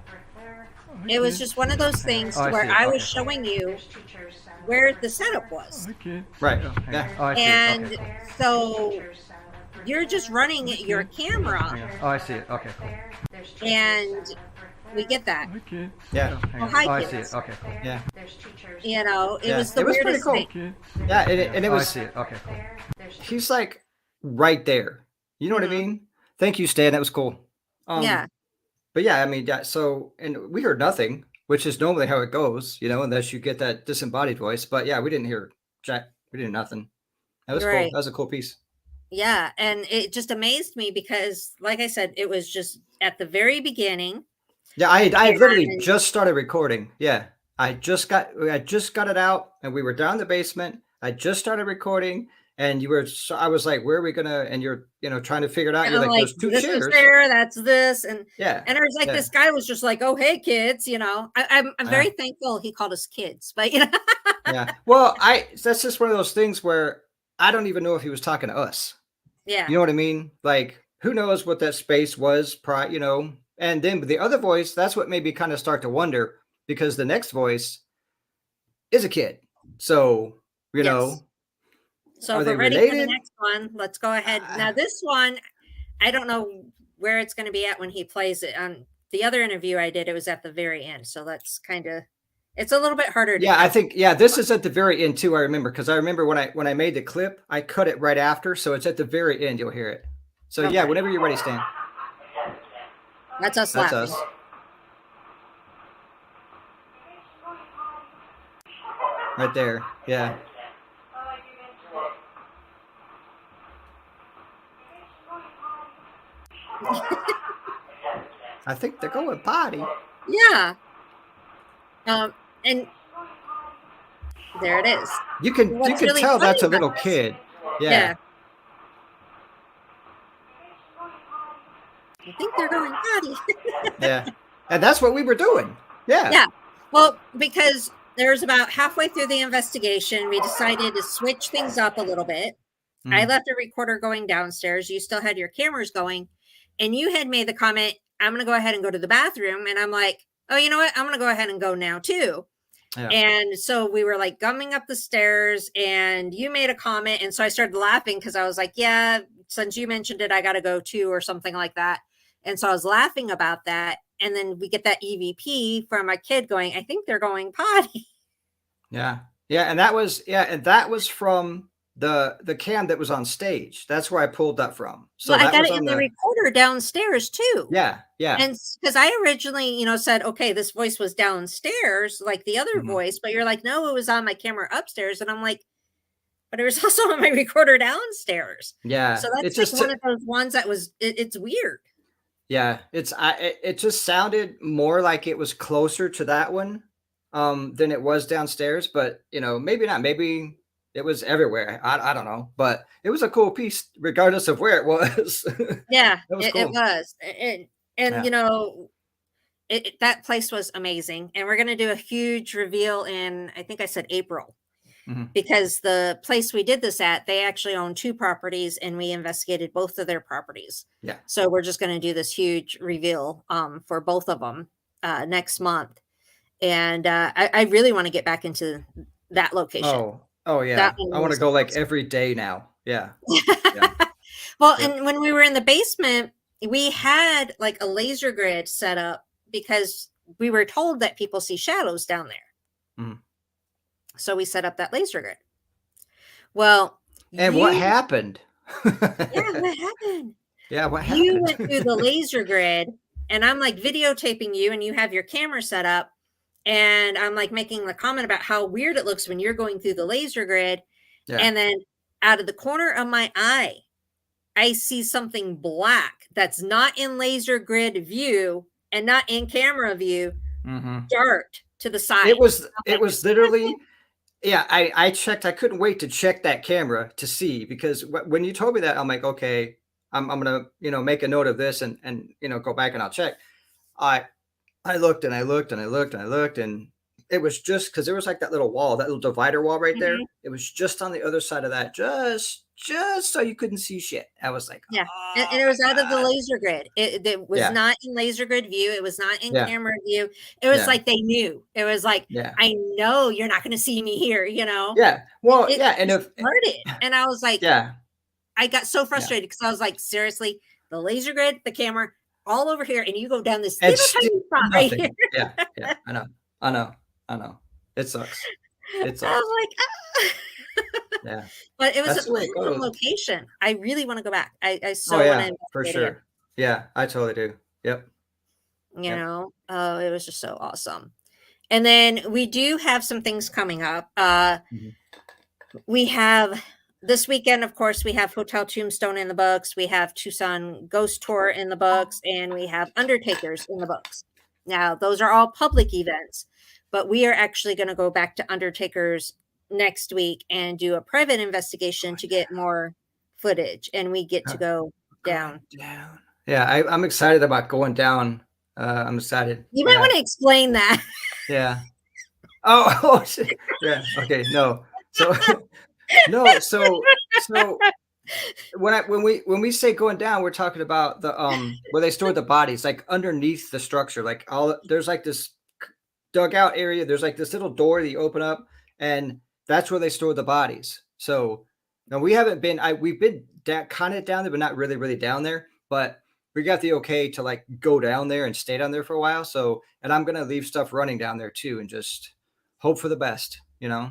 It was just one of those things Oh, to I where see it. I Okay, was cool. showing you where the setup was. Okay. Right. Oh, hang Yeah. on. Oh, I see it. And Okay, cool. so you're just running your Hang on. camera, Oh, I see it. Okay, cool. and we get that. Okay. Yeah. Oh, hang Oh, on. hi, Oh, I see kids. it. Okay, cool. Yeah. You know, it Yeah. was the It was pretty weirdest cool. thing. Okay. Yeah, and it Oh, I was see it. Okay, cool. he's like right there. You know what I Mhm. mean? Thank you, Stan. That was cool. Yeah, But yeah, I mean, yeah. So, and we heard nothing, which is normally how it goes, unless you get that disembodied voice. But yeah, we didn't hear jack. We didn't hear nothing. That was cool. right. That was a cool piece. Yeah, and it just amazed me because, like I said, it was just at the very beginning, Yeah, I had literally and just started recording. Yeah, I just got it out, and we were down in the basement. I just started recording, and I was like, "Where are we gonna?" And you're, trying to figure it out. and You're I'm like, like, "There's two "This is chairs." there, that's this," Yeah, and there's like yeah. this guy was just like, "Oh, hey, kids," you know. I'm Uh, very thankful he called us kids, but you know, yeah. Well, that's just one of those things where I don't even know if he was talking to us. yeah, You know what I mean? Like, who knows what that space was And then the other voice, that's what made me kind of start to wonder because the next voice is a kid. So, you yes. know, So are if they we're ready for the related? next one, let's go ahead. Uh, Now, this one, I don't know where it's going to be at when he plays it. On the other interview I did, it was at the very end. So that's kind of, it's a little bit harder to yeah, I catch. think this is at the very end too. I remember because I remember when I made the clip, I cut it right after, so it's at the very end. You'll hear it. So yeah, Okay, whenever you're ready, Stan. that's us That's laughing. us. right there. Yeah. I think they're going potty. Yeah. And there it is. You can What's really tell funny that's a about little this, kid. yeah, Yeah. I think they're going potty. Yeah. And that's what we were doing. Yeah. Yeah. Well, because there's about halfway through the investigation, we decided to switch things up a little bit. I Mhm. left a recorder going downstairs. You still had your cameras going, and you had made the comment, I'm going to go ahead and go to the bathroom. And I'm like, oh, you know what? I'm going to go ahead and go now too. Yeah. And so we were like gumming up the stairs, and you made a comment. And so I started laughing because I was like, yeah, since you mentioned it, I got to go too, or something like that. And so I was laughing about that. And then we get that EVP from a kid going, I think they're going potty. Yeah. Yeah. And that was from the cam that was on stage. That's where I pulled that from. So Well, I that got was it on in the the recorder downstairs too. yeah, yeah. And because I originally, said, okay, this voice was downstairs, like the other Mhm. voice, but you're like, no, it was on my camera upstairs. And I'm like, but it was also on my recorder downstairs. Yeah. So It that's like just one of those ones that was, it's weird. yeah, it just sounded more like it was closer to that one than it was downstairs, but maybe not. Maybe it was everywhere. I don't know, but it was a cool piece regardless of where it was. Yeah, That was it cool. was. And Yeah. that place was amazing. And we're going to do a huge reveal in, I think I said April. Mhm. Because the place we did this at, they actually own 2 properties, and we investigated both of their properties. Yeah. So we're just going to do this huge reveal for both of them next month. And I really want to get back into that location. Oh yeah. That one I want to was go like every day now. Yeah. Yeah. awesome. Well, Yep. and when we were in the basement, we had like a laser grid set up because we were told that people see shadows down there. Mhm. So we set up that laser grid. Well, And what you happened? yeah, what happened? Yeah, what You happened? went through the laser grid, and I'm like videotaping you, and you have your camera set up, and I'm like making the comment about how weird it looks when you're going through the laser grid. Yeah. And then out of the corner of my eye, I see something black that's not in laser grid view and not in camera view Mhm. dart to the side. It was I'm like, literally yeah, I checked. I couldn't wait to check that camera to see because when you told me that, I'm like, okay, I'm gonna make a note of this and go back and I'll check. I I looked and I looked and I looked and I looked and it was just because there was like that little wall, that little divider wall right there. Mhm. It was just on the other side of that, just so you couldn't see shit. I was like, Yeah, oh and it my was out of the god, laser grid. It was yeah, not in laser grid view, it was not in yeah, camera view. It was yeah, like they knew. It was like, yeah, "I know you're not gonna see me here," you know? yeah. It Well, it yeah, and just if started, and I was like yeah, I got so yeah, frustrated because I was like, "Seriously, the laser grid, the camera, all over here, and you go down this and little still tiny spot right here." nothing. Yeah, yeah. I know, I know, I know. It sucks. It I sucks. was like, "Ah." Yeah. But it was an That's the way it awesome goes. location. I really wanna go back. I Oh, so wanna yeah, for investigate again. sure. Yeah, I totally do. Yep, yep. Oh, it was just so awesome. And then we do have some things coming up. Mhm. We have this weekend, of course, we have Hotel Tombstone in the books, we have Tucson Ghost Tour in the books, and we have Undertakers in the books. Now, those are all public events, but we are actually going to go back to Undertakers next week and do a private investigation to get more footage, and we get to Uh, go going down. down. Yeah, I'm excited about going down. I'm excited. You might Yeah, want to explain that. yeah. Oh, oh shit. Yeah, okay, no. So no, so when we say going down, we're talking about the where they store the bodies, like underneath the structure, like all there's like this dugout area. There's like this little door that you open up, and that's where they store the bodies. So now we haven't been. We've been kind of down there, but not really, really down there. But we got the okay to like go down there and stay down there for a while. So, and I'm gonna leave stuff running down there too, and just hope for the best. Yeah.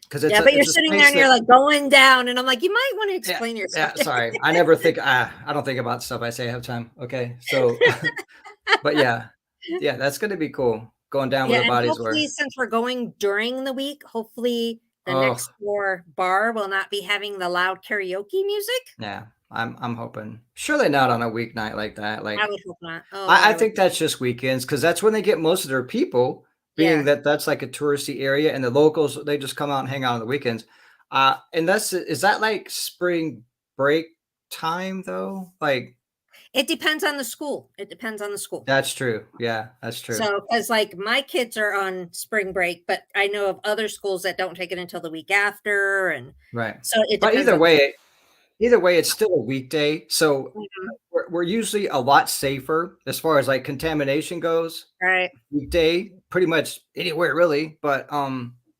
Because Yeah, but you're it's a sitting there space and you're that like going down, and I'm like, you might want to yeah, explain yourself. yeah. Sorry, I never think. I don't think about stuff I say ahead of time. Okay, so, but yeah, yeah, that's gonna be cool. going down where Yeah, the and bodies hopefully, were. since we're going during the week, hopefully the Oh, next door bar will not be having the loud karaoke music. yeah. I'm hoping. Surely not on a weeknight like that. I Like would hope not. Oh, I I would think that's just weekends because that's when they get most of their people, being yeah. that that's like a touristy area and the locals, they just come out and hang out on the weekends. And is that like spring break time though? Like It depends on the school. It depends on the school. that's true. Yeah, that's true. So, because like my kids are on spring break, but I know of other schools that don't take it until the week after, and Right. so it But depends on the school. either way, it's still a weekday. So Mhm. we're usually a lot safer as far as like contamination goes. Right. Weekday, pretty much anywhere really, but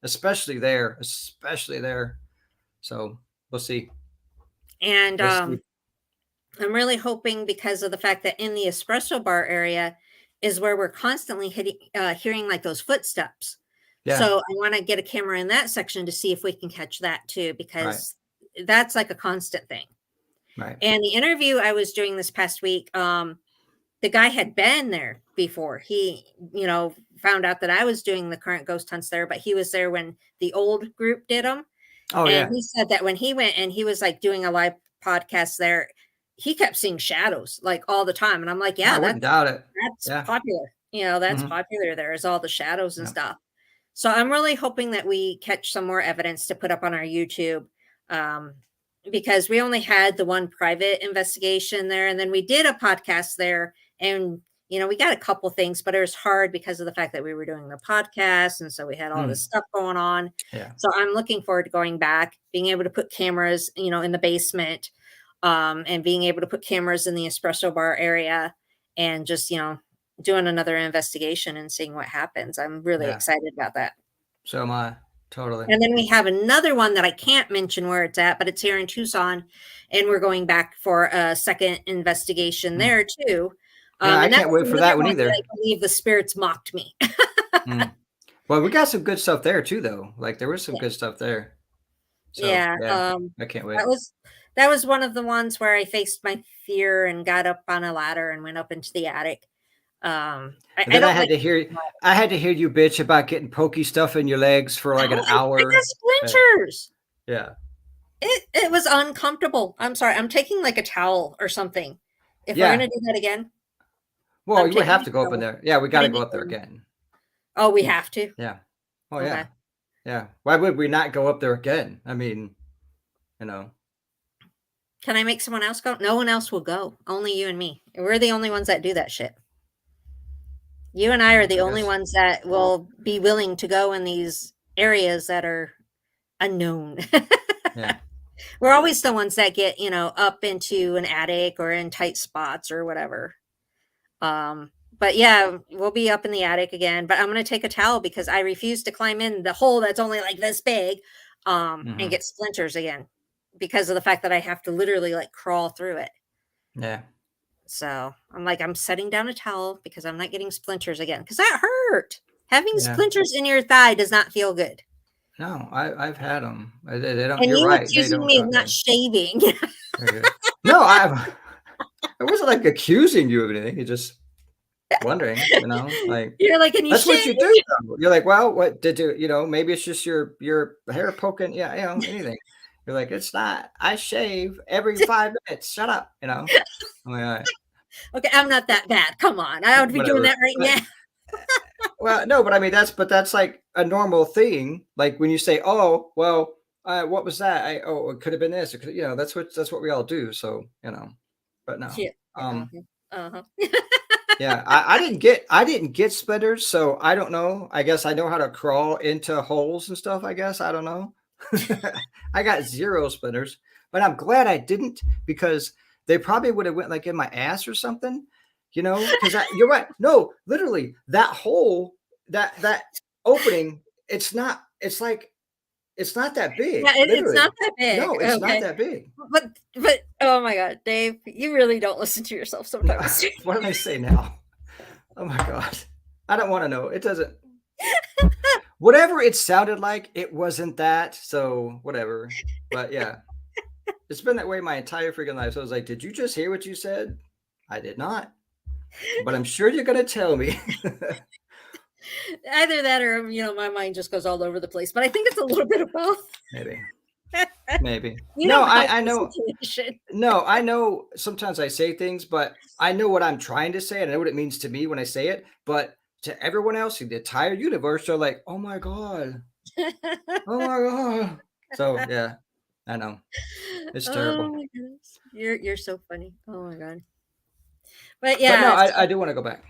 especially there. So we'll see. And We'll see. I'm really hoping because of the fact that in the espresso bar area is where we're constantly hearing like those footsteps. Yeah, So I want to get a camera in that section to see if we can catch that too, right, because that's like a constant thing. right. And the interview I was doing this past week, the guy had been there before. He, found out that I was doing the current ghost hunts there, but he was there when the old group did them. Oh And yeah. he said that when he went and he was like doing a live podcast there, he kept seeing shadows like all the time. And I'm like, I yeah, wouldn't doubt it. that's Yeah. popular. That's Hmm. popular there is all the shadows and Yeah. stuff. So I'm really hoping that we catch some more evidence to put up on our YouTube. Um, because we only had the one private investigation there, and then we did a podcast there, and we got a couple things, but it was hard because of the fact that we were doing the podcast, and so we had all this Mm, stuff going on. yeah. So I'm looking forward to going back, being able to put cameras, in the basement, and being able to put cameras in the espresso bar area, and just doing another investigation and seeing what happens. I'm really Yeah. excited about that. So am I. Totally. And then we have another one that I can't mention where it's at, but it's here in Tucson, and we're going back for a second investigation Mm. there too. Yeah, I And that can't was wait for another that one one that I either. believe the spirits mocked me. Mm. Well, we got some good stuff there too, though. Like there was some Yeah, good stuff there. So yeah. yeah, I can't wait. That was one of the ones where I faced my fear and got up on a ladder and went up into the attic. I, And I then don't like. I had to hear you bitch about getting pokey stuff in your legs for like No, an I got hour. Yeah. splinters. Yeah. It was uncomfortable. I'm sorry. I'm taking like a towel or something. If we're Yeah. gonna do that again, Well, I'm you would taking have a to go up in towel, there. Yeah, we got to putting go it up there in. again. Oh, we have to. Yeah. Oh Okay. yeah. Yeah. Why would we not go up there again? I mean, you know. Can I make someone else go? No one else will go. Only you and me. We're the only ones that do that shit. You and I are the I only guess. ones that will be willing to go in these areas that are unknown. Yeah. We're always the ones that get, up into an attic or in tight spots or whatever. But yeah, we'll be up in the attic again. But I'm gonna take a towel because I refuse to climb in the hole that's only like this big, and Hmm. get splinters again because of the fact that I have to literally like crawl through it. Yeah. So I'm like, I'm setting down a towel because I'm not getting splinters again because that hurt. Having Yeah. splinters in your thigh does not feel good. No, I've had them. They don't. And You're you right. They accusing don't me of feel not good. shaving. Very good. No, I wasn't like accusing you of anything. You're just wondering, like You're like, and you that's what shave. you do. Though. You're like, well, what did you, maybe it's just your hair poking. Yeah, anything. You're like, it's not. I shave every 5 minutes. Shut up. I'm like, all right, Okay, I'm not that bad. Come on. I would be doing whatever. that right now. Well, no, but I mean that's like a normal thing. Like when you say, "Oh, well, what was that?" It could have been this. It could, that's what we all do. So but no, Yeah. um, Uh-huh. yeah, I didn't get splinters, so I don't know. I guess I know how to crawl into holes and stuff. I guess I don't know. I got zero splinters, but I'm glad I didn't because they probably would have went like in my ass or something. Because you're right. No, literally, that hole, that opening, it's not. It's not that Yeah, big. it's not Literally, that big. no, it's not Okay. that big. But oh my god, Dave, you really don't listen to yourself No, sometimes. what did I say now? Oh my god, I don't want to know. It doesn't. Whatever it sounded like, it wasn't that. So whatever. But yeah, it's been that way my entire freaking life. So I was like, did you just hear what you said? I did not. But I'm sure you're gonna tell me. Either that or, my mind just goes all over the place, but I think it's a little bit of both. Maybe. Maybe. You No, don't help I the know. situation. No, I know sometimes I say things, but I know what I'm trying to say, and I know what it means to me when I say it. But to everyone else in the entire universe, they're like, "Oh my god, oh my god." So yeah, I know it's Oh terrible. my goodness. You're so funny. Oh my god. But But no, yeah, I do want to go back.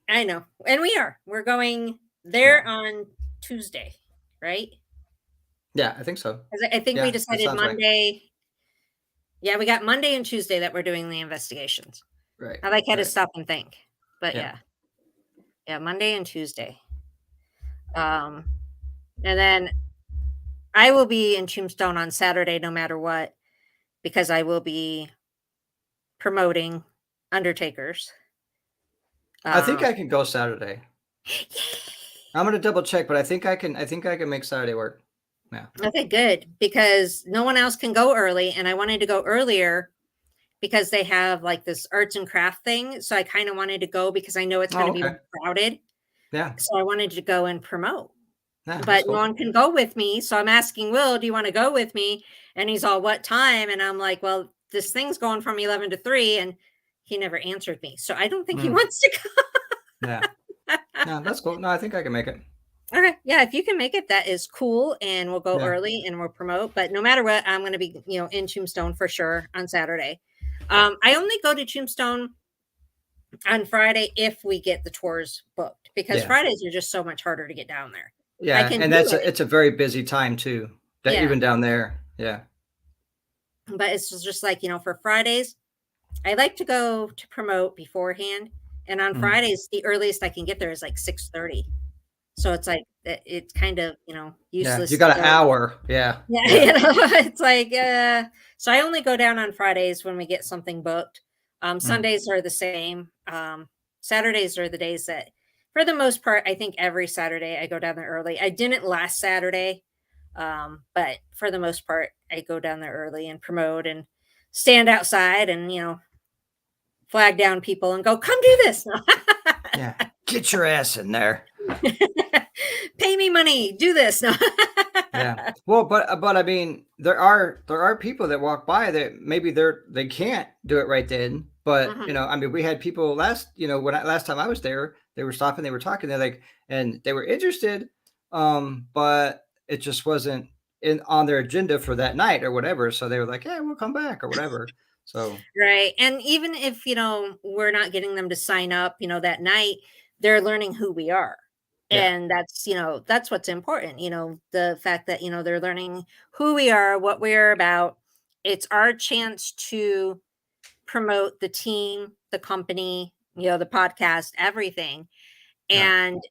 I know. And we're going Yeah, there on Tuesday, right? yeah, I think so. 'Cause I think we Yeah, that decided sounds right. Monday. Yeah, we got Monday and Tuesday that we're doing the investigations. Right, I like had to right. stop and think. But Yeah. yeah. Yeah, Monday and Tuesday. Um and then I will be in Tombstone on Saturday no matter what because I will be promoting undertakers. I think Um I can go Saturday. I'm gonna double check, but I think I can. I think I can make Saturday work. Yeah. Okay, good because no one else can go early and I wanted to go earlier because they have like this arts and craft thing. So I kind of wanted to go because I know it's going Oh, to be okay. more crowded. Yeah. So I wanted to go and promote. Yeah, that's But no cool. one can go with me. So I'm asking Will, do you want to go with me? And he's all, what time? And I'm like, well, this thing's going from 11 to 3. And he never answered me. So I don't think he Mm, wants to yeah. go. No, that's cool. No, I think I can make it. Okay. Yeah. If you can make it, that is cool. And we'll go Yeah. early and we'll promote. But no matter what, I'm going to be, in Tombstone for sure on Saturday. I only go to Tombstone on Friday if we get the tours booked because Yeah. Fridays are just so much harder to get down there. I Yeah. can And do that's it. it's a very busy time too. That Yeah. even down there. Yeah. But it's just like, for Fridays, I like to go to promote beforehand. And on Mm. Fridays, the earliest I can get there is like 6:30. So it's like it's kind of, Yeah. You useless to got an go. hour. Yeah. Yeah, Yeah. it's like so I only go down on Fridays when we get something booked. Mm. Sundays are the same. Saturdays are the days that for the most part, I think every Saturday I go down there early. I didn't last Saturday. But for the most part, I go down there early and promote and stand outside and, flag down people and go, come do this. Yeah. Get your ass in there. Pay me money, do this. No. Yeah. Well, but I mean, there are people that walk by that maybe they can't do it right then. But Mhm. I mean, we had people last time I was there, they were stopping, they were talking, they're like, and they were interested, but it just wasn't in on their agenda for that night or whatever. So they were like, yeah, we'll come back or whatever. So Right. And even if, we're not getting them to sign up, that night, they're learning who we are. yeah, And that's what's important, the fact that, they're learning who we are, what we're about. It's our chance to promote the team, the company, the podcast, everything. right, And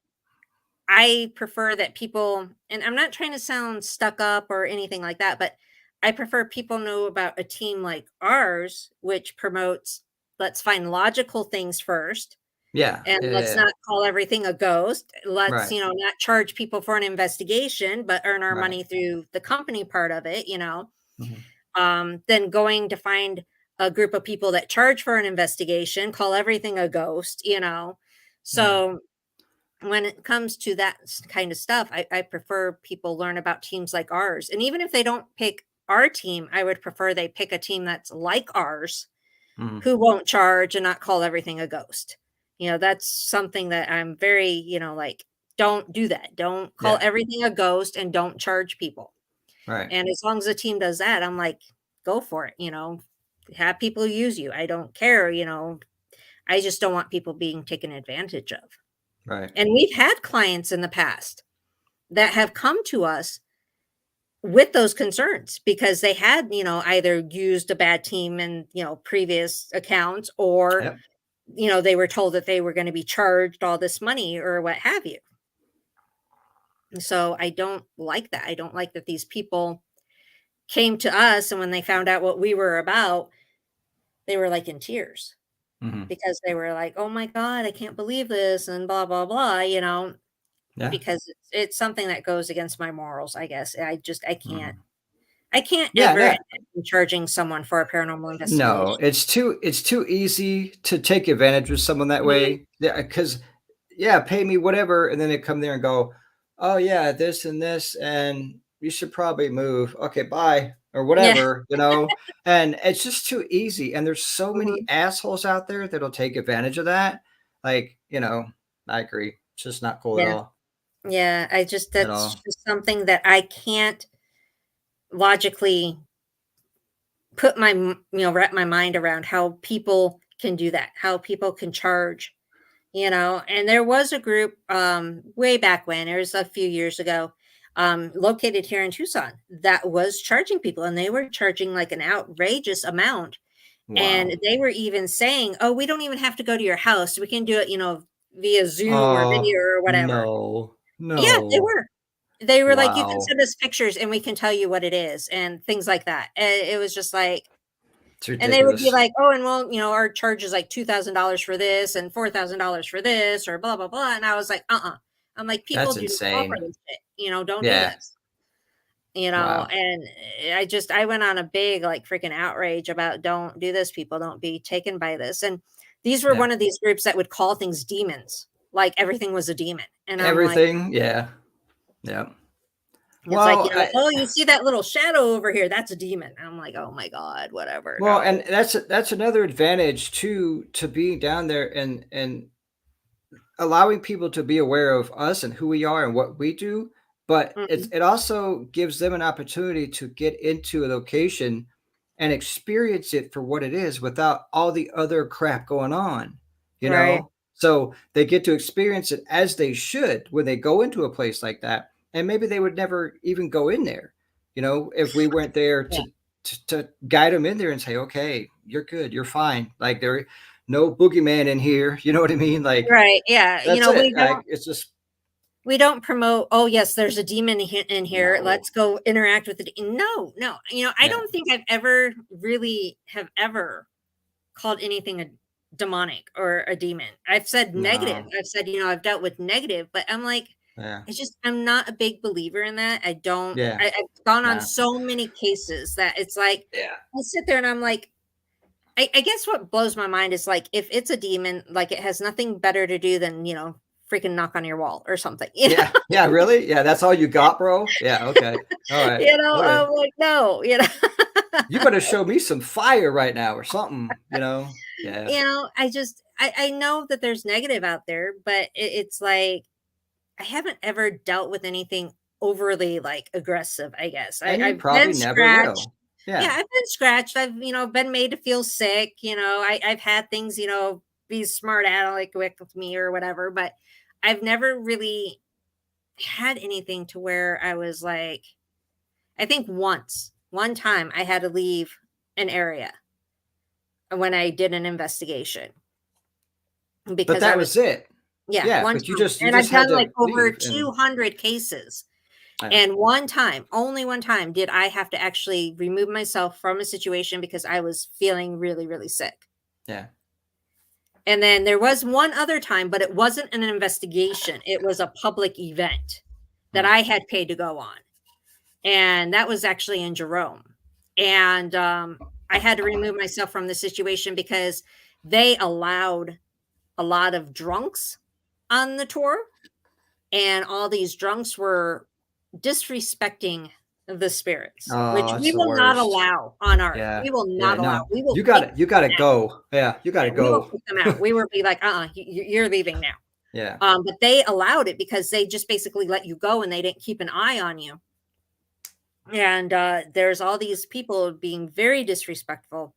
I prefer that people, and I'm not trying to sound stuck up or anything like that, but I prefer people know about a team like ours, which promotes let's find logical things first yeah, and yeah, yeah, let's yeah. not call everything a ghost. Let's, Right, not charge people for an investigation, but earn our right, money through the company part of it, mhm, Then going to find a group of people that charge for an investigation, call everything a ghost. yeah, So when it comes to that kind of stuff, I prefer people learn about teams like ours. And even if they don't pick our team, I would prefer they pick a team that's like ours mhm, who won't charge and not call everything a ghost. That's something that I'm very, like, don't do that. Don't call yeah, everything a ghost and don't charge people. right, And as long as the team does that, I'm like, go for it. Have people use you. I don't care. I just don't want people being taken advantage of. right, And we've had clients in the past that have come to us with those concerns because they had, either used a bad team in, previous accounts or, yep, they were told that they were going to be charged all this money or what have you. And so I don't like that. I don't like that these people came to us and when they found out what we were about, they were like in tears mhm, because they were like, "Oh my god, I can't believe this," and blah blah blah, yeah, because it's something that goes against my morals, I guess. I can't. mhm. I can't Yeah, ever yeah. imagine charging someone for a paranormal No, investigation. it's too easy to take advantage of someone that Mhm. way. Yeah, because yeah, pay me whatever, and then they come there and go, oh yeah, this and this, and you should probably move. Okay, bye or Yeah. whatever, and it's just too easy. And there's so many Mhm. assholes out there that'll take advantage of that. Like, I agree. It's just not cool Yeah. Yeah, I just at that's all. just something that I can't logically put wrap my mind around how people can do that, how people can charge, and there was a group way back when, it was a few years ago, located here in Tucson that was charging people and they were charging like an outrageous amount. And Wow. they were even saying, "Oh, we don't even have to go to your house. We can do it, via Zoom or Oh video or whatever." no, Yeah, they no. were. They were like, "You can Wow. send us pictures and we can tell you what it is," and things like that. And it was just like, It's and they would be ridiculous. like, "Oh, and well, our charge is like $2,000 for this and $4,000 for this or blah blah blah." And I was like, I'm like, people That's do not fall for insane. this shit. Don't do Yeah. this. Wow. And I went on a big like freaking outrage about don't do this, people don't be taken by this. And these were Yeah. one of these groups that would call things demons, like everything was a demon. And I'm like, Everything. Yeah. Yeah. it's like, Well, oh, you see that little shadow over here? That's a demon. I'm like, oh my God, whatever. and No. that's another advantage too, to being down there and allowing people to be aware of us and who we are and what we do. But Mhm. it also gives them an opportunity to get into a location and experience it for what it is without all the other crap going on, you Right. know? So they get to experience it as they should when they go into a place like that. And maybe they would never even go in there, if we weren't there Yeah. to guide them in there and say, okay, you're good, you're fine. Like there no boogeyman in here. You know what I mean? Like Right. Yeah. that's it. We don't It's just we don't promote, oh yes, there's a demon in here. no. Let's go interact with it. No, no. I Yeah. don't think I've ever really have ever called anything a demonic or a demon. I've said negative. No. I've said, I've dealt with negative, but I'm like, Yeah. I'm not a big believer in that. I don't, Yeah. I've gone on No. so many cases that it's like, Yeah. I sit there and I'm like, I guess what blows my mind is like, if it's a demon, like it has nothing better to do than, freaking knock on your wall or something. Yeah. Yeah. Really? Yeah. That's all you got, bro? Yeah. Okay. All right. Okay. I'm like, no. You better show me some fire right now or something. Yeah. I know that there's negative out there, but it's like I haven't ever dealt with anything overly like aggressive, I guess. And you I've been probably never scratched. will. Yeah. Yeah, I've been scratched. I've, been made to feel sick. I've had things, be smart aleck with me or whatever, but I've never really had anything to where I was like, I think one time I had to leave an area when I did an investigation But because I that was, was it. yeah, Yeah. one But you time. just you And I've just had done to like over leave and 200 cases. yeah. And one time, only one time, did I have to actually remove myself from a situation because I was feeling really, really sick. Yeah. And then there was one other time, but it wasn't an investigation. It was a public event that Hmm. I had paid to go on. And that was actually in Jerome. And I had to remove myself from the situation because they allowed a lot of drunks on the tour. And all these drunks were disrespecting the spirits, which Oh, we that's the will not worst. allow on Earth. Yeah. We will Yeah. not allow. No. We will You got kick it. You got to them out. go. Yeah. You got to Yeah, we will go. kick them out. We will be like, you're leaving now. Yeah. But they allowed it because they just basically let you go and they didn't keep an eye on you. And there's all these people being very disrespectful.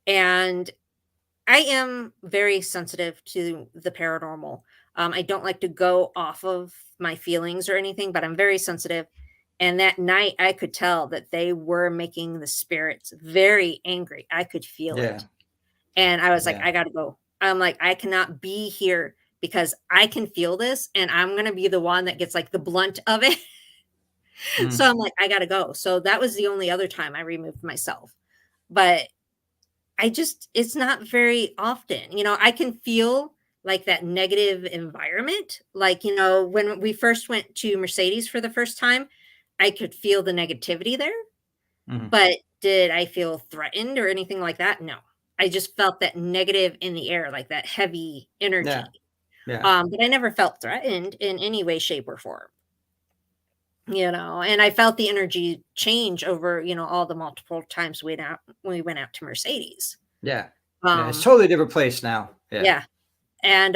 And I am very sensitive to the paranormal. I don't like to go off of my feelings or anything, but I'm very sensitive. And that night, I could tell that they were making the spirits very angry. I could feel Yeah. it. And I was like, Yeah. I got to go. I'm like, I cannot be here because I can feel this. And I'm going to be the one that gets like the blunt of it. Mm. So I'm like, I got to go. So that was the only other time I removed myself. But it's not very often. I can feel like that negative environment. Like, when we first went to Mercedes for the first time, I could feel the negativity there. Mhm. But did I feel threatened or anything like that? No. I just felt that negative in the air, like that heavy Yeah. energy. Yeah. But I never felt threatened in any way, shape, or form. And I felt the energy change over, all the multiple times we went out to Mercedes. Yeah. Yeah. It's Um, totally different place now. Yeah. yeah. And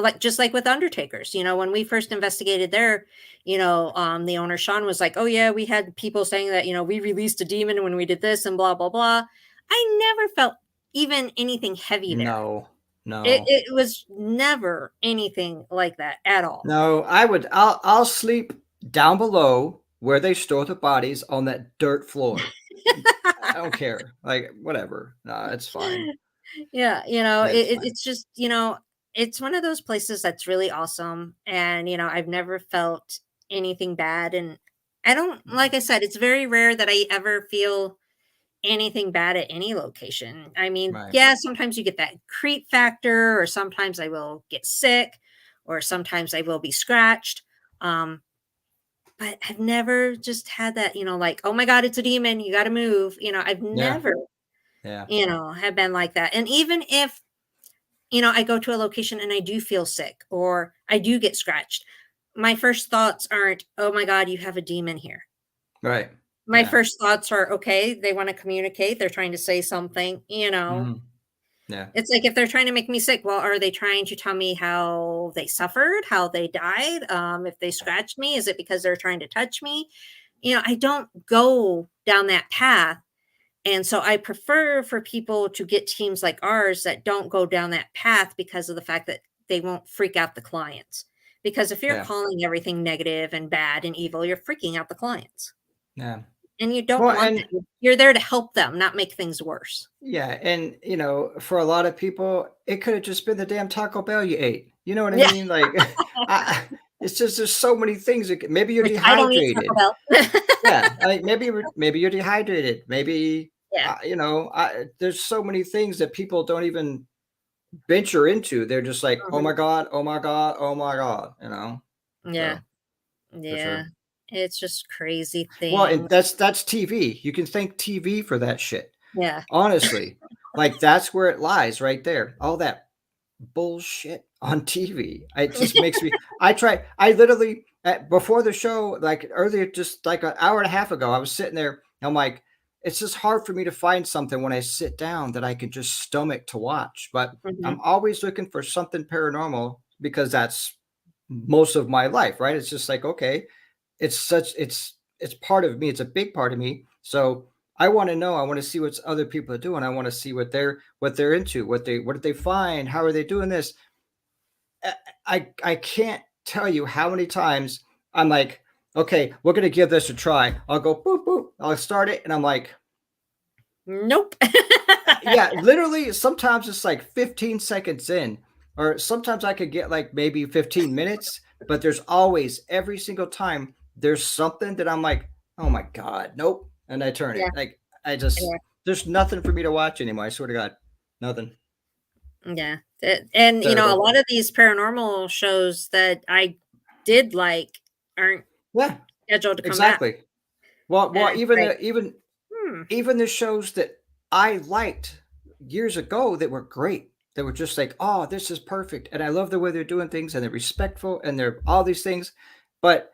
like just like with undertakers, when we first investigated there, the owner Sean was like, "Oh yeah, we had people saying that, we released a demon when we did this and blah blah blah." I never felt even anything heavy there. No. It No. it was never anything like that at all. No. I'll sleep down below where they store the bodies on that dirt floor. I don't care. Like whatever. No, it's fine. Yeah, It's fine. it's just, it's one of those places that's really awesome. And, I've never felt anything bad. And I don't, like I said, it's very rare that I ever feel anything bad at any location. I mean, Right. yeah, sometimes you get that creep factor, or sometimes I will get sick, or sometimes I will be scratched. Um, but I've never just had that, like, oh my God, it's a demon, you got to move. I've Yeah. never, Yeah. have been like that. And even if, I go to a location and I do feel sick or I do get scratched, my first thoughts aren't, oh my God, you have a demon here. Right. My Yeah. first thoughts are, okay, they want to communicate. They're trying to say something. Mhm. Yeah. It's like if they're trying to make me sick, well, are they trying to tell me how they suffered, how they died? If they scratched me, is it because they're trying to touch me? I don't go down that path. And so I prefer for people to get teams like ours that don't go down that path because of the fact that they won't freak out the clients. Because if you're Yeah. calling everything negative and bad and evil, you're freaking out the clients. Yeah. And you don't Well, want and that. You're there to help them, not make things worse. yeah, and for a lot of people, it could have just been the damn Taco Bell you ate. You know what I Yeah. mean? Like, it's just there's so many things. Maybe you're Like, I don't eat Taco dehydrated. Bell. Yeah, like maybe you're dehydrated. Maybe Yeah. there's so many things that people don't even venture into. They're just like, oh Mhm. my god, oh my god, oh my god. Yeah. So for Yeah. sure. It's just crazy Well, and things. that's TV. You can thank TV for that shit. Yeah. Honestly, like that's where it lies right there. All that bullshit on TV. It just makes me I literally before the show, like earlier, just like an hour and a half ago, I was sitting there. I'm like, it's just hard for me to find something when I sit down that I can just stomach to watch. But I'm Mhm. always looking for something paranormal because that's most of my life, right? It's just like, okay, it's part of me. It's a big part of me. So I want to know. I want to see what other people are doing. I want to see what they're into. What did they find? How are they doing this? I I can't tell you how many times I'm like, okay, we're gonna give this a try. I'll go boop boop. I'll start it, and I'm like, Nope. yeah, literally. Sometimes it's like 15 seconds in, or sometimes I could get like maybe 15 minutes. But there's always every single time there's something that I'm like, oh my god, nope, and I turn it. Yeah. Like I just Yeah. there's nothing for me to watch anymore. I swear to God, nothing. Yeah, and, a Terrible. lot of these paranormal shows that I did like aren't Yeah, scheduled to come back, exactly. Well, and it's even like, the even "Hmm, even the shows that I liked years ago that were great, that were just like, "Oh, this is perfect," and I love the way they're doing things, and they're respectful, and they're all these things, but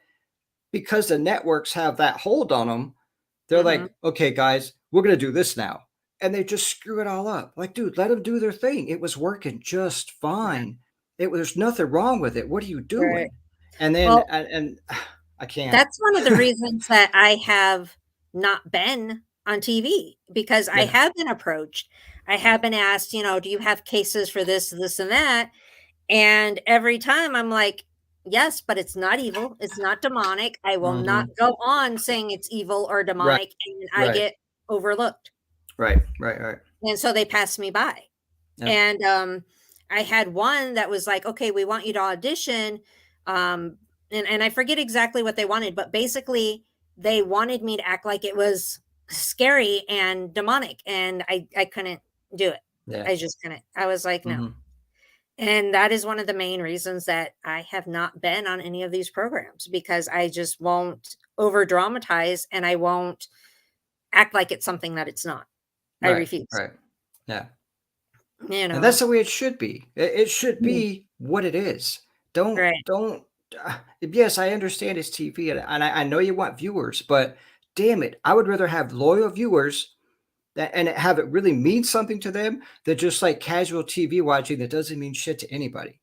because the networks have that hold on them, they're mhm, like, "Okay, guys, we're gonna do this now," and they just screw it all up. Like, dude, let them do their thing. It was working just yeah, fine. There's nothing wrong with it. What are you right." doing? And then Well, and I can't. that's one of the reasons that I have not been on TV, because I Yeah. have been approached. I have been asked, "Do you have cases for this, and that?" And every time I'm like, "Yes, but it's not evil, it's not demonic. I will not Mhm. go on saying it's evil or Right, demonic," and I right, get overlooked. right. And so they passed me by. Yeah. And I had one that was like, "Okay, we want you to audition." Um, and I forget exactly what they wanted, but basically they wanted me to act like it was scary and demonic, and I couldn't do it. Yeah. I just couldn't. I was like, no. Mhm. And that is one of the main reasons that I have not been on any of these programs, because I just won't over dramatize, and I won't act like it's something that it's not. I Right, refuse. right. Yeah. You And that's know. the way it should be. It should Mm. be what it is. Right. Don't. Yes, I understand it's TV, and I know you want viewers, but damn it, I would rather have loyal viewers that and have it really mean something to them than just like casual TV watching that doesn't mean shit to anybody.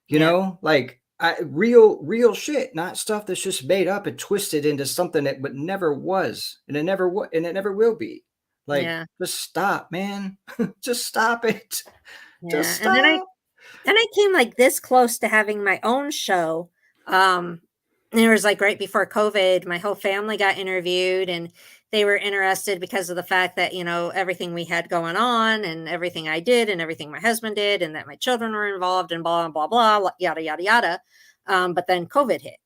You Yeah. know, like real shit, not stuff that's just made up and twisted into something that but never was, and it never will be. Like, Yeah. just stop, man. Just stop it. Just Yeah. stop. And I came like this close to having my own show. And it was like right before COVID, my whole family got interviewed and they were interested because of the fact that, everything we had going on and everything I did and everything my husband did and that my children were involved and blah, blah, blah, yada, yada, yada. But then COVID hit.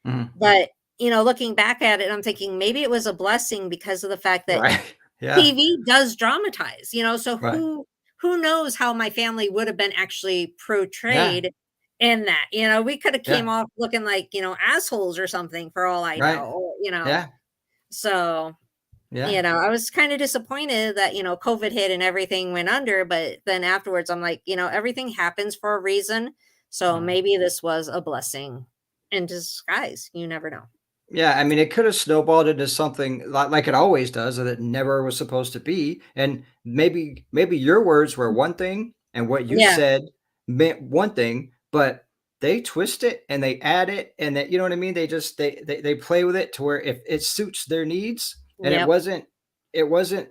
Mhm. But, looking back at it, I'm thinking maybe it was a blessing because of the fact that Right. Yeah. TV does dramatize, so Right. who knows how my family would have been actually Yeah. portrayed in that. We could have came Yeah. off looking like, assholes or something for all I Right. know, Yeah. so, Yeah. I was kind of disappointed that, COVID hit and everything went under, but then afterwards I'm like, everything happens for a reason. So Mhm. maybe this was a blessing in disguise. You never know. Yeah, I mean, it could have snowballed into something like it always does, that it never was supposed to be. And maybe your words were one thing, and what you Yeah. said meant one thing, but they twist it and they add it, and that, you know what I mean. They just they play with it to where if it suits their needs, and Yep. it wasn't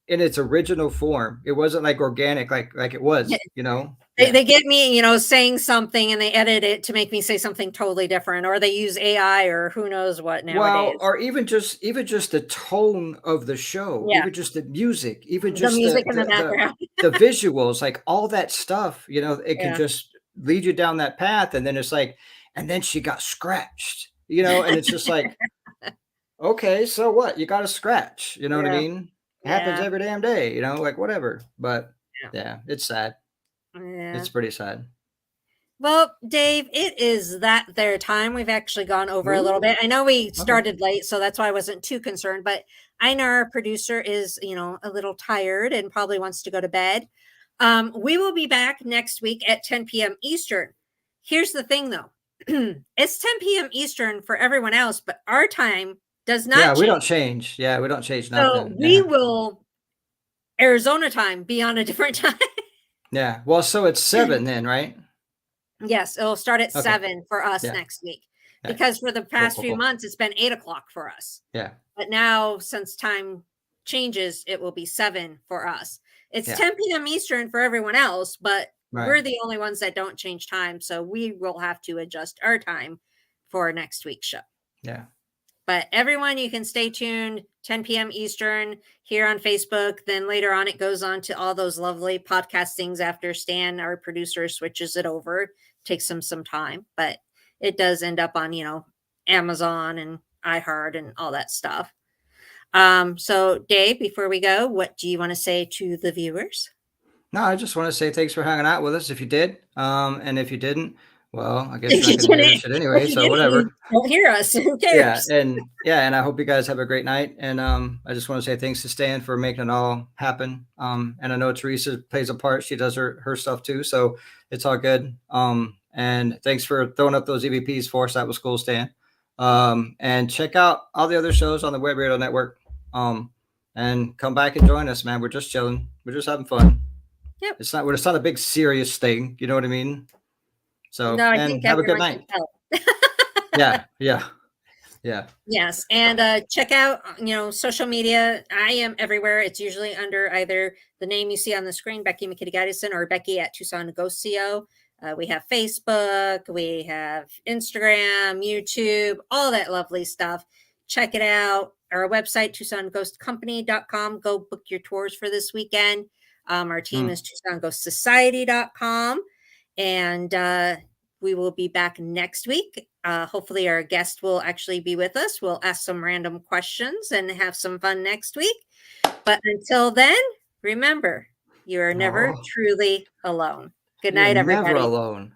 in its original form. It wasn't like organic, like it was, you know. They Yeah. they get me, saying something and they edit it to make me say something totally different, or they use AI or who knows what Well, nowadays. or even just the tone of the show, Yeah, even just the music, even the just music in the background. the visuals, like all that stuff, it can Yeah. just lead you down that path, and then it's like, and then she got scratched, and it's just like, okay, so what? You got a scratch, you know what I Yeah, mean? Happens yeah, every damn day, like whatever. But yeah, yeah, it's sad. yeah. It's pretty sad. Well, Dave, it is that their time. We've actually gone over a little Ooh, bit. I know we okay. started late, so that's why I wasn't too concerned, but I know our producer is, a little tired and probably wants to go to bed. We will be back next week at 10 p.m. Eastern. Here's the thing though. It's 10 p.m. Eastern for everyone else, but our time does Yeah, not we don't change. change. Yeah, we don't change So nothing. we Yeah. will Arizona time be on a different time. Yeah. Well, so it's 7 then, right? Yes, it'll start at Okay. 7 for us Yeah. next week, Yeah. because for the Cool, past cool, few cool. months, it's been 8 o'clock for us. Yeah. But now, since time changes, it will be 7 for us. It's Yeah. 10 p.m. Eastern for everyone else, but Right. we're the only ones that don't change time. So we will have to adjust our time for next week's show. Yeah. But everyone, you can stay tuned, 10 p.m. Eastern here on Facebook. Then later on, it goes on to all those lovely podcast things after Stan, our producer, switches it over. Takes him some time, but it does end up on, Amazon and iHeart and all that stuff. So Dave, before we go, what do you want to say to the viewers? No, I just want to say thanks for hanging out with us if you did. And if you didn't, well, I guess If you're not you going to hear didn't, this shit anyway, if you so didn't, you whatever. don't hear us. Who Yeah, cares? and I hope you guys have a great night. And I just want to say thanks to Stan for making it all happen. And I know Teresa plays a part; she does her stuff too, so it's all good. And thanks for throwing up those EVPs for us. That was cool, Stan. And check out all the other shows on the Web Radio Network. And come back and join us, man. We're just chilling. We're just having fun. Yep. It's not a big serious thing. You know what I mean? So, No, I and think have a good everyone can night. tell. Yeah, yeah, yeah. Yes, and check out social media. I am everywhere. It's usually under either the name you see on the screen, Becky McKitty-Gaddison, or Becky at Tucson Ghost CO. We have Facebook, we have Instagram, YouTube, all that lovely stuff. Check it out. Our website, TucsonGhostCompany.com. Go book your tours for this weekend. Our team is TucsonGhostSociety.com. And we will be back next week. Hopefully, our guest will actually be with us. We'll ask some random questions and have some fun next week. But until then, remember, you are never Oh, truly alone. Good you're night, never everybody. alone.